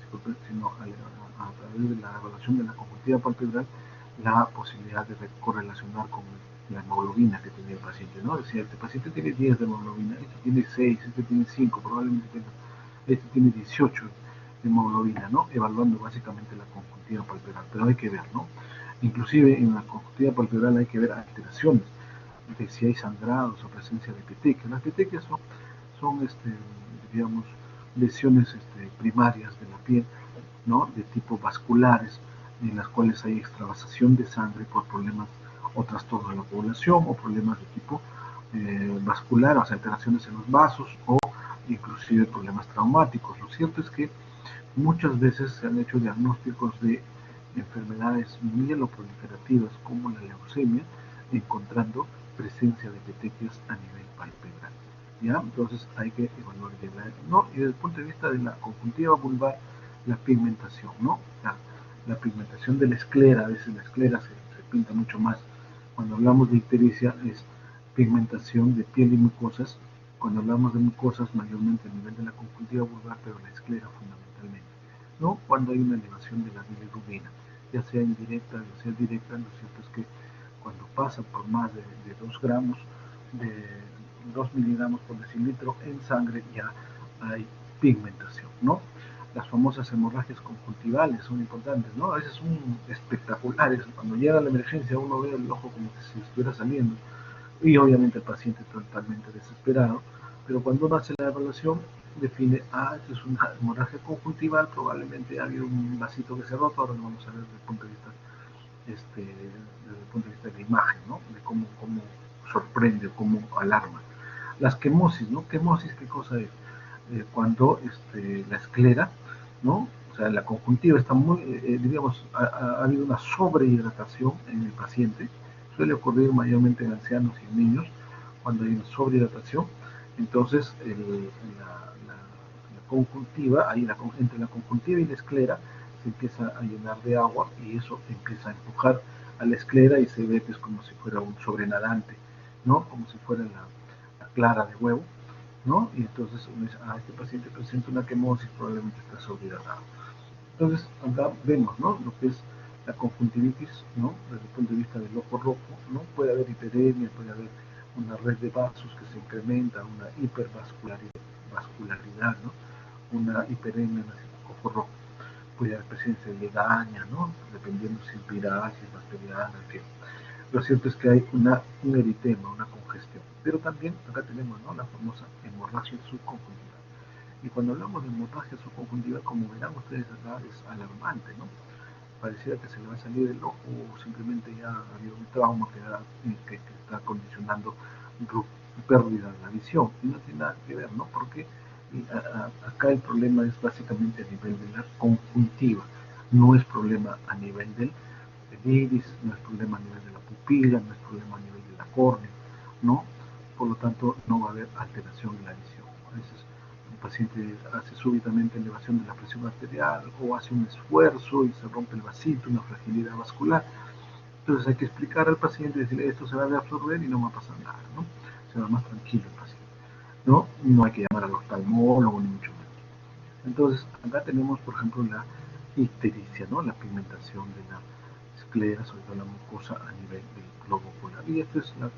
A: sino a través de la evaluación de la conjuntiva palpebral, la posibilidad de correlacionar con la hemoglobina que tenía el paciente, ¿no? Decía, este paciente tiene 10 de hemoglobina, este tiene 6, este tiene 5, probablemente este tiene 18 de hemoglobina, ¿no? Evaluando básicamente la conjuntiva palpebral, pero hay que ver, ¿no? Inclusive en la conjuntiva palpebral hay que ver alteraciones de si hay sangrados o presencia de petequias. Las petequias son digamos, lesiones primarias de la piel, ¿no? De tipo vasculares, en las cuales hay extravasación de sangre por problemas o trastornos de la población o problemas de tipo vascular, o sea, alteraciones en los vasos o inclusive problemas traumáticos. Lo cierto es que muchas veces se han hecho diagnósticos de enfermedades mieloproliferativas como la leucemia, encontrando presencia de petequias a nivel palpebral, ¿ya? Entonces hay que evaluar bien ¿no? Y desde el punto de vista de la conjuntiva vulvar, la pigmentación, ¿no? La pigmentación de la esclera, a veces la esclera se pinta mucho más. Cuando hablamos de ictericia es pigmentación de piel y mucosas. Cuando hablamos de mucosas, mayormente a nivel de la conjuntiva vulvar, pero la esclera fundamentalmente, ¿no? Cuando hay una elevación de la bilirrubina. ya sea indirecta, ya sea directa. Lo cierto es que cuando pasa por más de 2 gramos, de 2 miligramos por decilitro en sangre, ya hay pigmentación, ¿no? Las famosas hemorragias conjuntivales son importantes, ¿no? A veces son espectaculares. Cuando llega la emergencia uno ve el ojo como si estuviera saliendo y obviamente el paciente totalmente desesperado, pero cuando uno hace la evaluación define, esto es una hemorragia conjuntival, probablemente ha habido un vasito que se ha roto. Ahora lo vamos a ver desde el punto de vista, desde el punto de vista de la imagen, ¿no? De cómo sorprende o cómo alarma. Las quemosis, ¿no? Quemosis, ¿qué cosa es? Cuando la esclera, ¿no? O sea, la conjuntiva está muy, digamos, ha habido una sobrehidratación en el paciente. Suele ocurrir mayormente en ancianos y en niños cuando hay una sobrehidratación. Entonces, la conjuntiva, ahí entre la conjuntiva y la esclera, se empieza a llenar de agua y eso empieza a empujar a la esclera y se ve que es como si fuera un sobrenadante, ¿no? Como si fuera la clara de huevo, ¿no? Y entonces uno dice, este paciente presenta una quemosis, probablemente está sobrehidratado. Entonces, acá vemos, ¿no? Lo que es la conjuntivitis, ¿no? Desde el punto de vista del ojo rojo, ¿no? Puede haber hiperemia, puede haber una red de vasos que se incrementa, una hipervascularidad, ¿no? Una hiperemia en el ojo rojo. Puede haber presencia de ledaña, ¿no? Dependiendo si es viral, si es bacteriana, en fin. Lo cierto es que hay un eritema, una congestión. Pero también acá tenemos, ¿no?, la famosa hemorragia subconjuntival. Y cuando hablamos de hemorragia subconjuntival, como verán ustedes acá, es alarmante, ¿no? Pareciera que se le va a salir el ojo o simplemente ya ha habido un trauma que está condicionando pérdida de la visión. Y no tiene nada que ver, ¿no? Porque acá el problema es básicamente a nivel de la conjuntiva. No es problema a nivel del iris, no es problema a nivel de la pupila, no es problema a nivel de la córnea, ¿no? Por lo tanto, no va a haber alteración de la visión. A veces el paciente hace súbitamente elevación de la presión arterial o hace un esfuerzo y se rompe el vasito, una fragilidad vascular. Entonces hay que explicar al paciente y decirle, esto se va a reabsorber y no va a pasar nada, ¿no? Se va más tranquilo el paciente, ¿no? No hay que llamar al oftalmólogo ni mucho menos. Entonces, acá tenemos, por ejemplo, la ictericia, ¿no? La pigmentación de la esclera, sobre todo la mucosa, a nivel del globo ocular. Y esto es una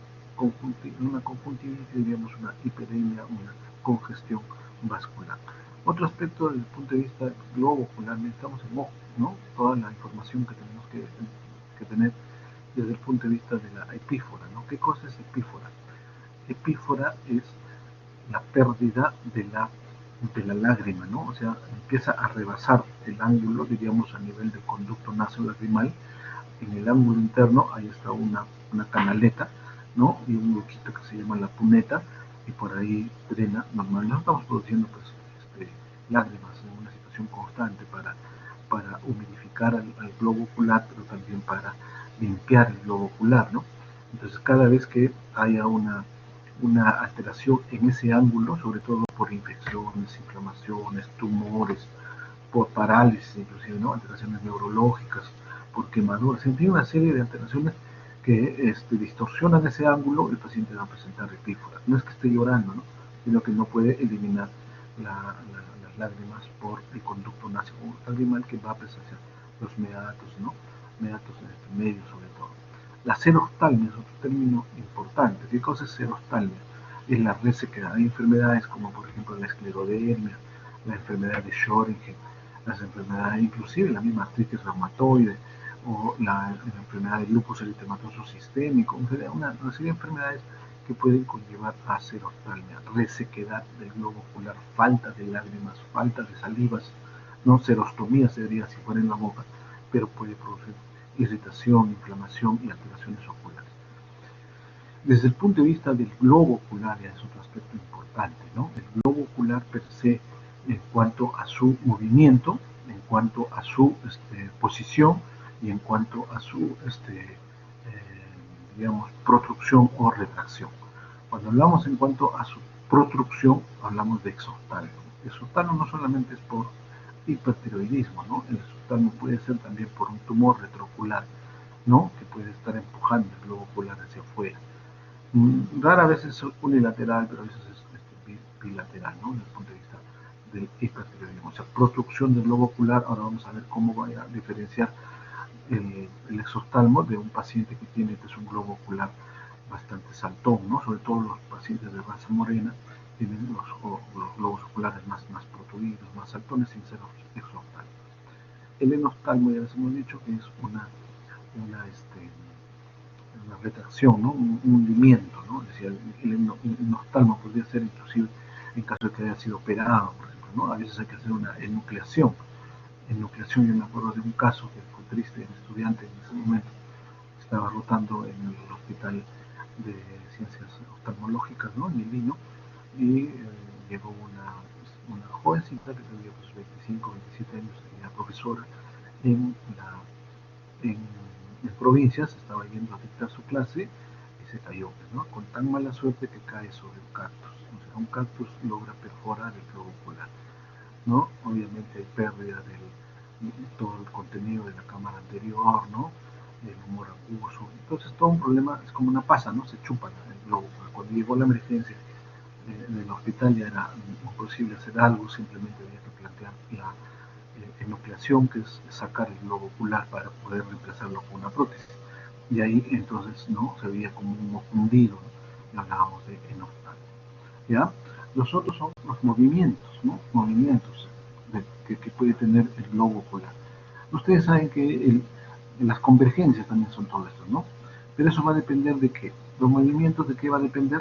A: conjuntivitis, diríamos una hiperemia, una congestión vascular. Otro aspecto desde el punto de vista del globo ocular, necesitamos el ojo, ¿no? Toda la información que tenemos que tener desde el punto de vista de la epífora, ¿no? ¿Qué cosa es epífora? Epífora es la pérdida de la lágrima, ¿no? O sea, empieza a rebasar el ángulo, diríamos, a nivel del conducto nasolagrimal. En el ángulo interno ahí está una canaleta, ¿no? Y un huequito que se llama la puneta, y por ahí drena. Normalmente no estamos produciendo pues, lágrimas en una situación constante para humidificar al globo ocular, pero también para limpiar el globo ocular, ¿no? Entonces, cada vez que haya una alteración en ese ángulo, sobre todo por infecciones, inflamaciones, tumores, por parálisis, inclusive, ¿no? Alteraciones neurológicas, por quemaduras, en fin, una serie de alteraciones que distorsionan ese ángulo, el paciente va a presentar epífora. No es que esté llorando, ¿no? Sino que no puede eliminar las lágrimas por el conducto nasolagrimal que va a presenciar los meatos, ¿no? Meatos en este medio, sobre todo. La serostalmia es otro término importante. ¿Qué cosa es serostalmia? Es la resequedad. Hay enfermedades como, por ejemplo, la esclerodermia, la enfermedad de Sjögren, las enfermedades, inclusive la misma artritis reumatoide o la enfermedad de lupus eritematoso sistémico, una serie de enfermedades que pueden conllevar a serostalmia, resequedad del globo ocular, falta de lágrimas, falta de salivas, no serostomía se diría si fuera en la boca, pero puede producir irritación, inflamación y alteraciones oculares. Desde el punto de vista del globo ocular, ya es otro aspecto importante, ¿no? El globo ocular per se, en cuanto a su movimiento, en cuanto a su posición y en cuanto a su, digamos, protrucción o retracción. Cuando hablamos en cuanto a su protrucción, hablamos de exoftalmo. Exoftalmo no solamente es por hipertiroidismo, ¿no? El exoftalmo puede ser también por un tumor retroocular, ¿no? Que puede estar empujando el globo ocular hacia afuera. Rara vez es unilateral, pero a veces es bilateral, ¿no? Desde el punto de vista del hipertiroidismo. O sea, protrucción del globo ocular. Ahora vamos a ver cómo voy a diferenciar el exoftalmo de un paciente que tiene pues, un globo ocular bastante saltón, ¿no? Sobre todo los pacientes de raza morena tienen los globos oculares más protuidos, más saltones sin ser exoftalmo. El enoftalmo, ya les hemos dicho, que es una retracción, ¿no? Un hundimiento, ¿no? Es decir, el enoftalmo podría ser inclusive en caso de que haya sido operado, por ejemplo, ¿no? A veces hay que hacer una enucleación. Enucleación, yo me acuerdo de un caso que fue triste, un estudiante en ese momento estaba rotando en el hospital de ciencias oftalmológicas, ¿no? En Milino, y llegó una jovencita que tenía pues, 25, 27 años, era profesora en, la, en provincias, estaba yendo a dictar su clase y se cayó, ¿no? Con tan mala suerte que cae sobre un cactus. O sea, un cactus logra perforar el globo ocular, ¿no? Obviamente hay pérdida de todo el contenido de la cámara anterior, ¿no? El humor acuoso. Entonces todo un problema, es como una pasa, ¿no? Se chupa el globo. Cuando llegó la emergencia del hospital ya era imposible hacer algo, simplemente había que plantear la enucleación, que es sacar el globo ocular para poder reemplazarlo con una prótesis. Y ahí entonces no se veía como un hundido, ¿no? Y hablábamos de enoftalmo. ¿Ya? Los otros son los movimientos, ¿no? Movimientos que puede tener el globo ocular. Ustedes saben que las convergencias también son todo esto, ¿no? Pero eso va a depender de qué. Los movimientos de qué va a depender.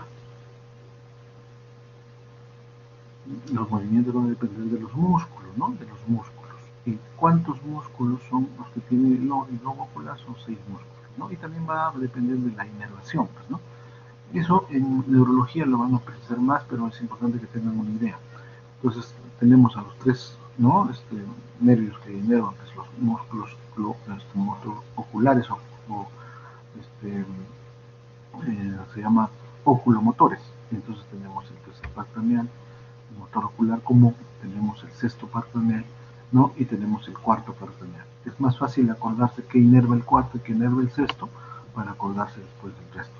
A: Los movimientos van a depender de los músculos, ¿no? De los músculos. ¿Y cuántos músculos son los que tiene el globo ocular? Son 6 músculos, ¿no? Y también va a depender de la inervación, pues, ¿no? Eso en neurología lo van a precisar más, pero es importante que tengan una idea. Entonces tenemos a los tres, ¿no? Nervios que inervan, que son los músculos oculares o este, se llama oculomotores. Entonces tenemos el tercer par craneal, el motor ocular común, tenemos el sexto par craneal, ¿no? Y tenemos el cuarto par craneal. Es más fácil acordarse qué inerva el cuarto y qué inerva el sexto para acordarse después del resto.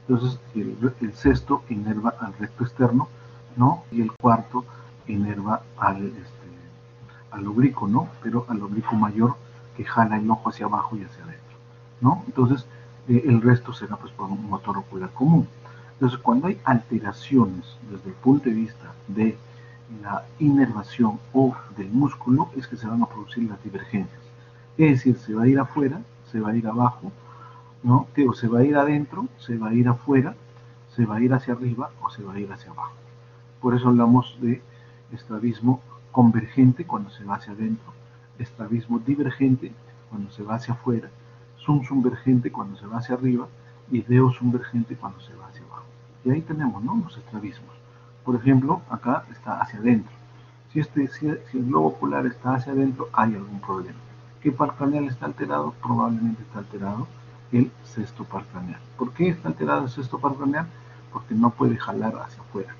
A: Entonces el sexto inerva al recto externo, ¿no? Y el cuarto inerva al oblicuo, ¿no? Pero al oblicuo mayor que jala el ojo hacia abajo y hacia adentro, ¿no? Entonces el resto será pues por un motor ocular común. Entonces cuando hay alteraciones desde el punto de vista de la inervación o del músculo es que se van a producir las divergencias. Es decir, se va a ir afuera, se va a ir abajo, ¿no? Digo, se va a ir adentro, se va a ir afuera, se va a ir hacia arriba o se va a ir hacia abajo. Por eso hablamos de estrabismo convergente cuando se va hacia adentro, estrabismo divergente cuando se va hacia afuera, subvergente cuando se va hacia arriba y subvergente cuando se va hacia abajo. Y ahí tenemos, ¿no? Los estrabismos. Por ejemplo, acá está hacia adentro. Si el globo ocular está hacia adentro, hay algún problema. ¿Qué par craneal está alterado? Probablemente está alterado el sexto par craneal. ¿Por qué está alterado el sexto par craneal? Porque no puede jalar hacia afuera.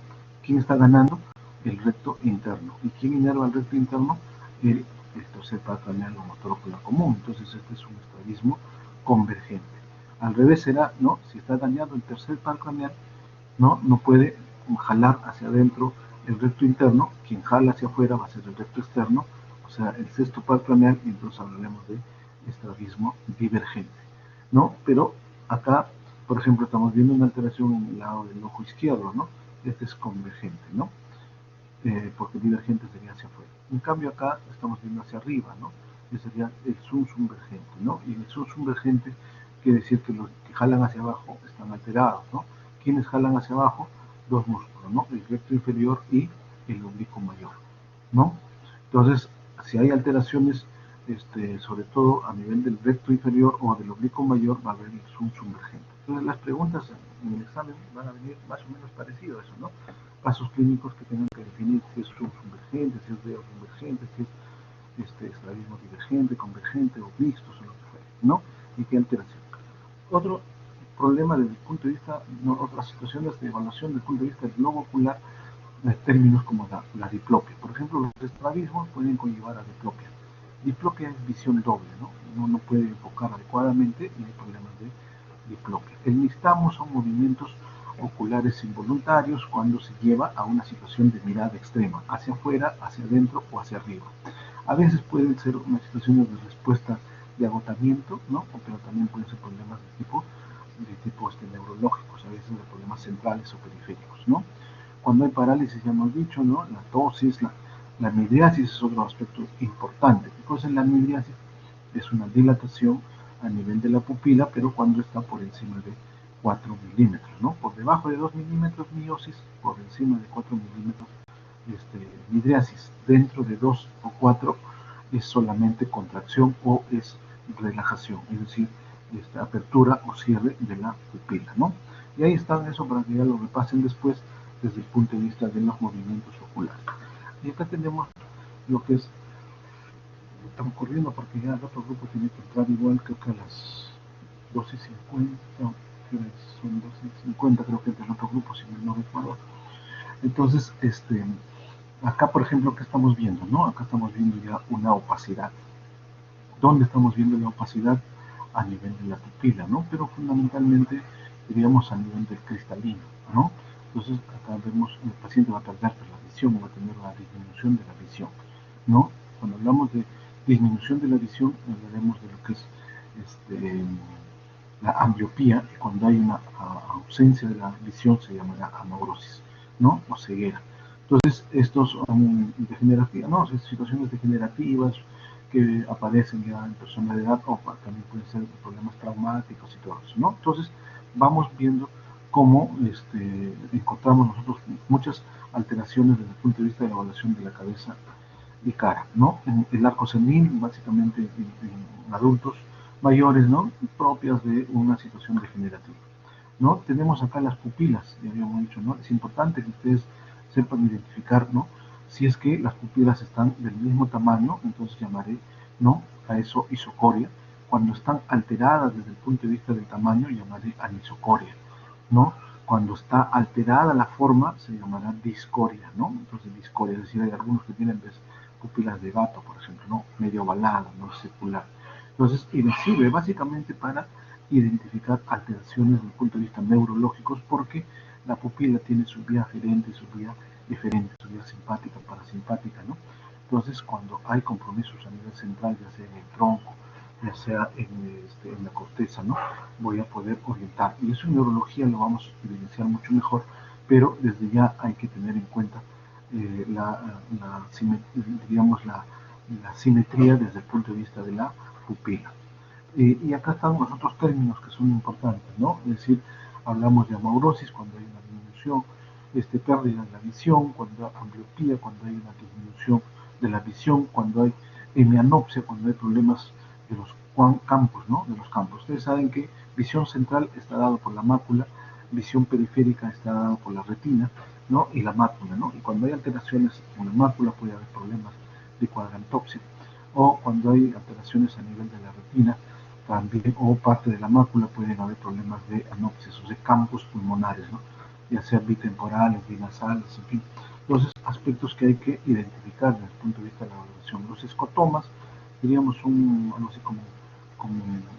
A: ¿Quién está ganando? El recto interno. ¿Y quién inerva el recto interno? El tercer par craneal o motor ocular común. Entonces este es un estrabismo convergente. Al revés será, ¿no? Si está dañado el tercer par craneal, no puede jalar hacia adentro el recto interno, quien jala hacia afuera va a ser el recto externo, o sea, el sexto par craneal, y entonces hablaremos de estrabismo divergente, ¿no? Pero acá, por ejemplo, estamos viendo una alteración en el lado del ojo izquierdo, ¿no? Este es convergente, ¿no? Porque divergente sería hacia afuera. En cambio acá estamos viendo hacia arriba, ¿no? Que sería el subvergente, ¿no? Y el subvergente quiere decir que los que jalan hacia abajo están alterados, ¿no? ¿Quiénes jalan hacia abajo? Dos músculos, ¿no? El recto inferior y el oblicuo mayor, ¿no? Entonces, si hay alteraciones, sobre todo a nivel del recto inferior o del oblicuo mayor, va a haber el subvergente. Entonces, las preguntas en el examen van a venir más o menos parecido a eso, ¿no? Casos clínicos que tengan que definir si es subvergente, si es deoconvergente, si es estrabismo divergente, convergente o mixtos o lo que fuera, ¿no? Y qué alteración. Otro problema desde el punto de vista, ¿no? Otras situaciones de evaluación desde el punto de vista del globo ocular, términos como la diplopia. Por ejemplo, los estrabismos pueden conllevar a diplopia. Diplopia es visión doble, ¿no? Uno no puede enfocar adecuadamente y hay problemas de diplopia. El nistagmo son movimientos oculares involuntarios cuando se lleva a una situación de mirada extrema, hacia afuera, hacia adentro o hacia arriba. A veces pueden ser unas situaciones de respuesta de agotamiento, ¿no? Pero también pueden ser problemas de tipo neurológicos, a veces de problemas centrales o periféricos, ¿no? Cuando hay parálisis, ya hemos dicho, ¿no? La ptosis, la midriasis es otro aspecto importante. ¿Qué cosa es la midriasis? Es una dilatación a nivel de la pupila, pero cuando está por encima de 4 milímetros, ¿no? Por debajo de 2 milímetros miosis, por encima de 4 milímetros midriasis. Dentro de 2 o 4 es solamente contracción o es relajación, es decir, apertura o cierre de la pupila, ¿no? Y ahí está eso para que ya lo repasen después desde el punto de vista de los movimientos oculares. Y acá tenemos lo que es, estamos corriendo porque ya el otro grupo tiene que entrar igual, creo que a las 12:50, son 12:50 creo que es del otro grupo, si no recuerdo. Entonces, acá por ejemplo, ¿qué estamos viendo? ¿No? Acá estamos viendo ya una opacidad. ¿Dónde estamos viendo la opacidad? A nivel de la pupila, ¿no? Pero fundamentalmente, diríamos, a nivel del cristalino, ¿no? Entonces, acá vemos, el paciente va a perder la visión, va a tener una disminución de la visión, ¿no? Cuando hablamos de disminución de la visión, hablaremos de lo que es la ambliopía, y cuando hay una ausencia de la visión se llamará amaurosis, ¿no? O ceguera. Entonces, estos son degenerativas, ¿no? Situaciones degenerativas que aparecen ya en personas de edad, o también pueden ser problemas traumáticos y todo eso, ¿no? Entonces, vamos viendo cómo encontramos nosotros muchas alteraciones desde el punto de vista de la evaluación de la cabeza y cara, ¿no? En el arco senil, básicamente en adultos mayores, ¿no? Propias de una situación degenerativa, ¿no? Tenemos acá las pupilas, ya habíamos dicho, ¿no? Es importante que ustedes sepan identificar, ¿no? Si es que las pupilas están del mismo tamaño, entonces llamaré, ¿no? A eso isocoria. Cuando están alteradas desde el punto de vista del tamaño, llamaré anisocoria, ¿no? Cuando está alterada la forma, se llamará discoria, ¿no? Entonces discoria, es decir, hay algunos que tienen pupilas de gato, por ejemplo, ¿no? Medio ovalada, no circular. Entonces, y les sirve básicamente para identificar alteraciones desde el punto de vista neurológicos, porque la pupila tiene su vía aferente y su vía diferente, su vía simpática, parasimpática, ¿no? Entonces, cuando hay compromisos a nivel central, ya sea en el tronco, ya sea en la corteza, ¿no? Voy a poder orientar. Y eso en neurología lo vamos a evidenciar mucho mejor, pero desde ya hay que tener en cuenta digamos, la simetría desde el punto de vista de la pupila. Y acá están los otros términos que son importantes, ¿no? Es decir, hablamos de amaurosis cuando hay una disminución, pérdida de la visión, cuando hay ambliopía, cuando hay una disminución de la visión, cuando hay hemianopsia, cuando hay problemas de los campos, ¿no? De los campos. Ustedes saben que visión central está dado por la mácula, visión periférica está dado por la retina, ¿no? Y la mácula, ¿no? Y cuando hay alteraciones en la mácula puede haber problemas de cuadrantopsia, o cuando hay alteraciones a nivel de la retina, también, o parte de la mácula, pueden haber problemas de anopsias, o de campos pulmonares, ¿no? Ya sea bitemporales, binasales, en fin. Entonces, aspectos que hay que identificar desde el punto de vista de la evaluación. Los escotomas, diríamos, son algo así como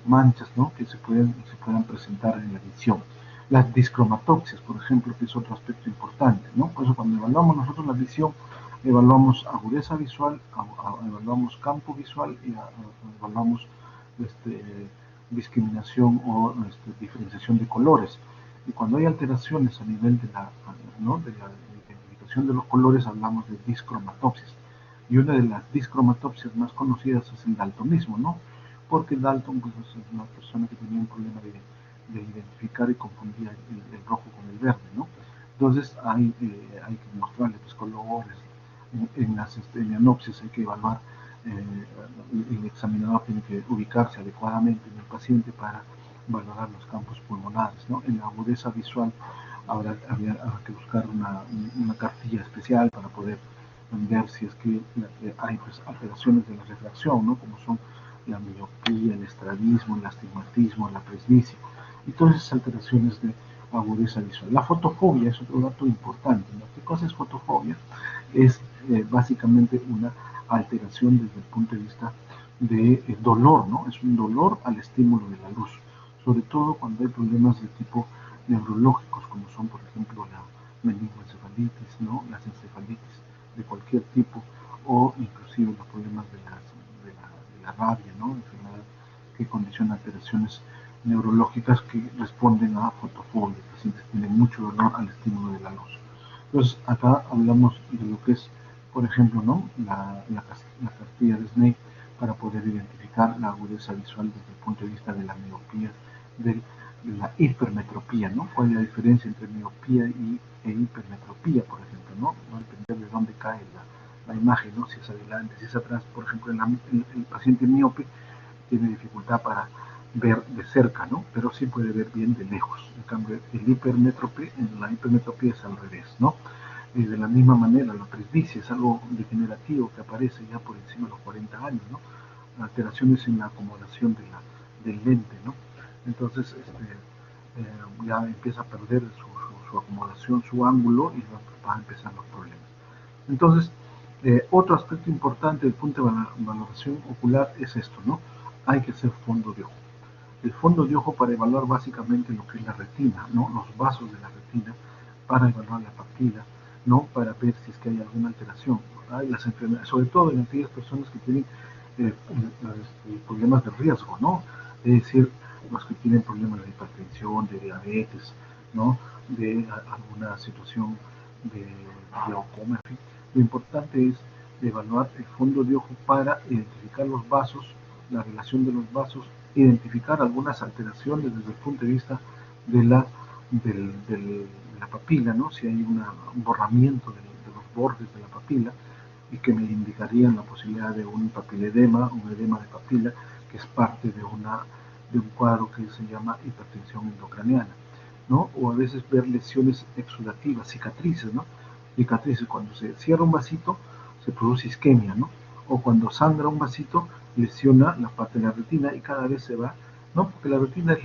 A: manchas, ¿no? Que se puedan presentar en la visión. Las discromatopsias, por ejemplo, que es otro aspecto importante, ¿no? Por eso cuando evaluamos nosotros la visión, evaluamos agudeza visual, evaluamos campo visual y evaluamos discriminación o diferenciación de colores. Y cuando hay alteraciones a nivel de ¿no? de la identificación de los colores, hablamos de discromatopsias. Y una de las discromatopsias más conocidas es el daltonismo, ¿no? Porque Dalton pues, es una persona que tenía un problema de identificar y confundía el rojo con el verde, ¿no? Entonces hay que mostrarle pues, colores. En las hemianopsias hay que evaluar, el examinador tiene que ubicarse adecuadamente en el paciente para valorar los campos pulmonares, ¿no? En la agudeza visual habrá que buscar una cartilla especial para poder ver si es que hay pues, alteraciones de la refracción, ¿no? Como son la miopía, el estrabismo, el astigmatismo, la presbicia, y todas esas alteraciones de agudeza visual. La fotofobia es otro dato importante, ¿no? ¿Qué cosa es fotofobia? Es básicamente una alteración desde el punto de vista de dolor, ¿no? Es un dolor al estímulo de la luz, sobre todo cuando hay problemas de tipo neurológicos, como son, por ejemplo, la meningoencefalitis, ¿no? Las encefalitis de cualquier tipo, o inclusive los problemas de la rabia, ¿no? Enfermedad que condiciona alteraciones neurológicas que responden a fotofobia. Los pacientes tienen mucho dolor al estímulo de la luz. Entonces, acá hablamos de lo que es, por ejemplo, ¿no? la cartilla de Snape para poder identificar la agudeza visual desde el punto de vista de la miopía, de la hipermetropía, ¿no? ¿Cuál es la diferencia entre miopía e hipermetropía, por ejemplo, ¿no? No depender de dónde cae la imagen, ¿no? Si es adelante, si es atrás. Por ejemplo, el paciente miope tiene dificultad para ver de cerca, ¿no? Pero sí puede ver bien de lejos. En cambio, la hipermetropía es al revés, ¿no? Y de la misma manera, la presbicia es algo degenerativo que aparece ya por encima de los 40 años, ¿no? Alteraciones en la acomodación del lente, ¿no? Entonces, ya empieza a perder su acomodación, su ángulo, y van a empezar los problemas. Entonces, otro aspecto importante del punto de valoración ocular es esto, ¿no? Hay que hacer fondo de ojo. El fondo de ojo para evaluar básicamente lo que es la retina, ¿no? Los vasos de la retina, para evaluar la papila, ¿no? Para ver si es que hay alguna alteración. Hay las enfermedades, sobre todo en aquellas personas que tienen problemas de riesgo, ¿no? Es decir, los que tienen problemas de hipertensión, de diabetes, ¿no? De alguna situación de glaucoma, en fin. Lo importante es evaluar el fondo de ojo para identificar los vasos, la relación de los vasos, identificar algunas alteraciones desde el punto de vista de la papila, ¿no? Si hay un borramiento de los bordes de la papila, y que me indicarían la posibilidad de un papiledema, un edema de papila, que es parte de un cuadro que se llama hipertensión endocraniana, ¿no? O a veces ver lesiones exudativas, cicatrices, ¿no? Cicatrices, cuando se cierra un vasito, se produce isquemia, ¿no? O cuando sangra un vasito, lesiona la parte de la retina y cada vez se va, ¿no? Porque la retina es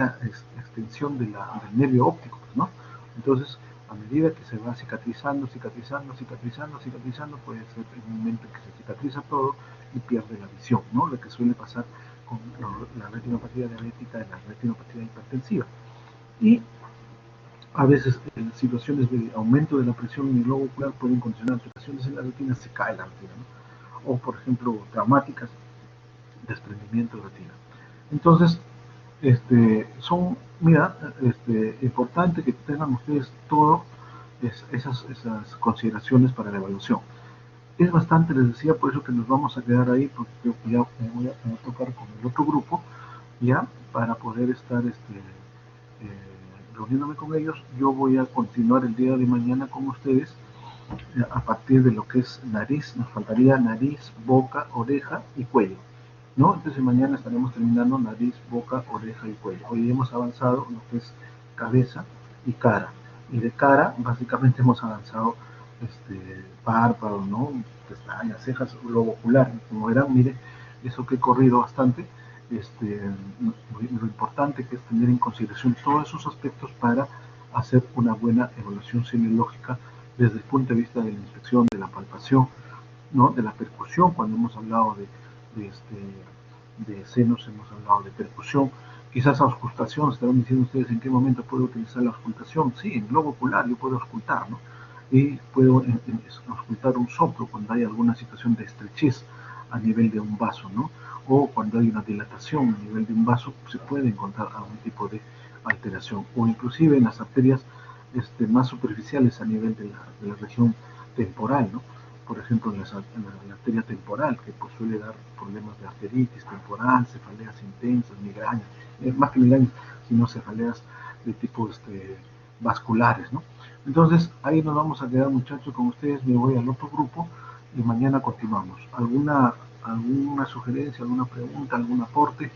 A: la extensión del nervio óptico, ¿no? Entonces, a medida que se va cicatrizando, puede ser un momento en que se cicatriza todo y pierde la visión, ¿no? Lo que suele pasar con la retinopatía diabética y la retinopatía hipertensiva. Y a veces en situaciones de aumento de la presión en el globo ocular pueden condicionar alteraciones en la retina, se cae la retina, ¿no? O por ejemplo traumáticas, desprendimiento de retina. Entonces, mira, importante que tengan ustedes todo esas consideraciones para la evaluación. Es bastante, les decía, por eso que nos vamos a quedar ahí, porque creo que ya me voy a tocar con el otro grupo, ya, para poder estar reuniéndome con ellos. Yo voy a continuar el día de mañana con ustedes a partir de lo que es nariz. Nos faltaría nariz, boca, oreja y cuello, ¿no? Entonces mañana estaremos terminando nariz, boca, oreja y cuello. Hoy hemos avanzado en lo que es cabeza y cara. Y de cara, básicamente hemos avanzado párpados, ¿no? Pestañas, cejas, globo ocular. Como verán, mire, eso que he corrido bastante. Lo importante que es tener en consideración todos esos aspectos para hacer una buena evaluación semiológica desde el punto de vista de la inspección, de la palpación, ¿no? De la percusión. Cuando hemos hablado de senos, hemos hablado de percusión. Quizás auscultación, estarán diciendo ustedes en qué momento puedo utilizar la auscultación. Sí, en globo ocular yo puedo auscultar, ¿no? Y puedo auscultar un soplo cuando hay alguna situación de estrechez a nivel de un vaso, ¿no? O cuando hay una dilatación a nivel de un vaso, se puede encontrar algún tipo de alteración, o inclusive en las arterias más superficiales a nivel de la región temporal, ¿no? Por ejemplo, en la arteria temporal, que pues, suele dar problemas de arteritis temporal, cefaleas intensas, migrañas, más que migrañas, sino cefaleas de tipo vasculares, ¿no? Entonces, ahí nos vamos a quedar, muchachos, con ustedes. Me voy al otro grupo y mañana continuamos. ¿Alguna sugerencia, alguna pregunta, algún aporte?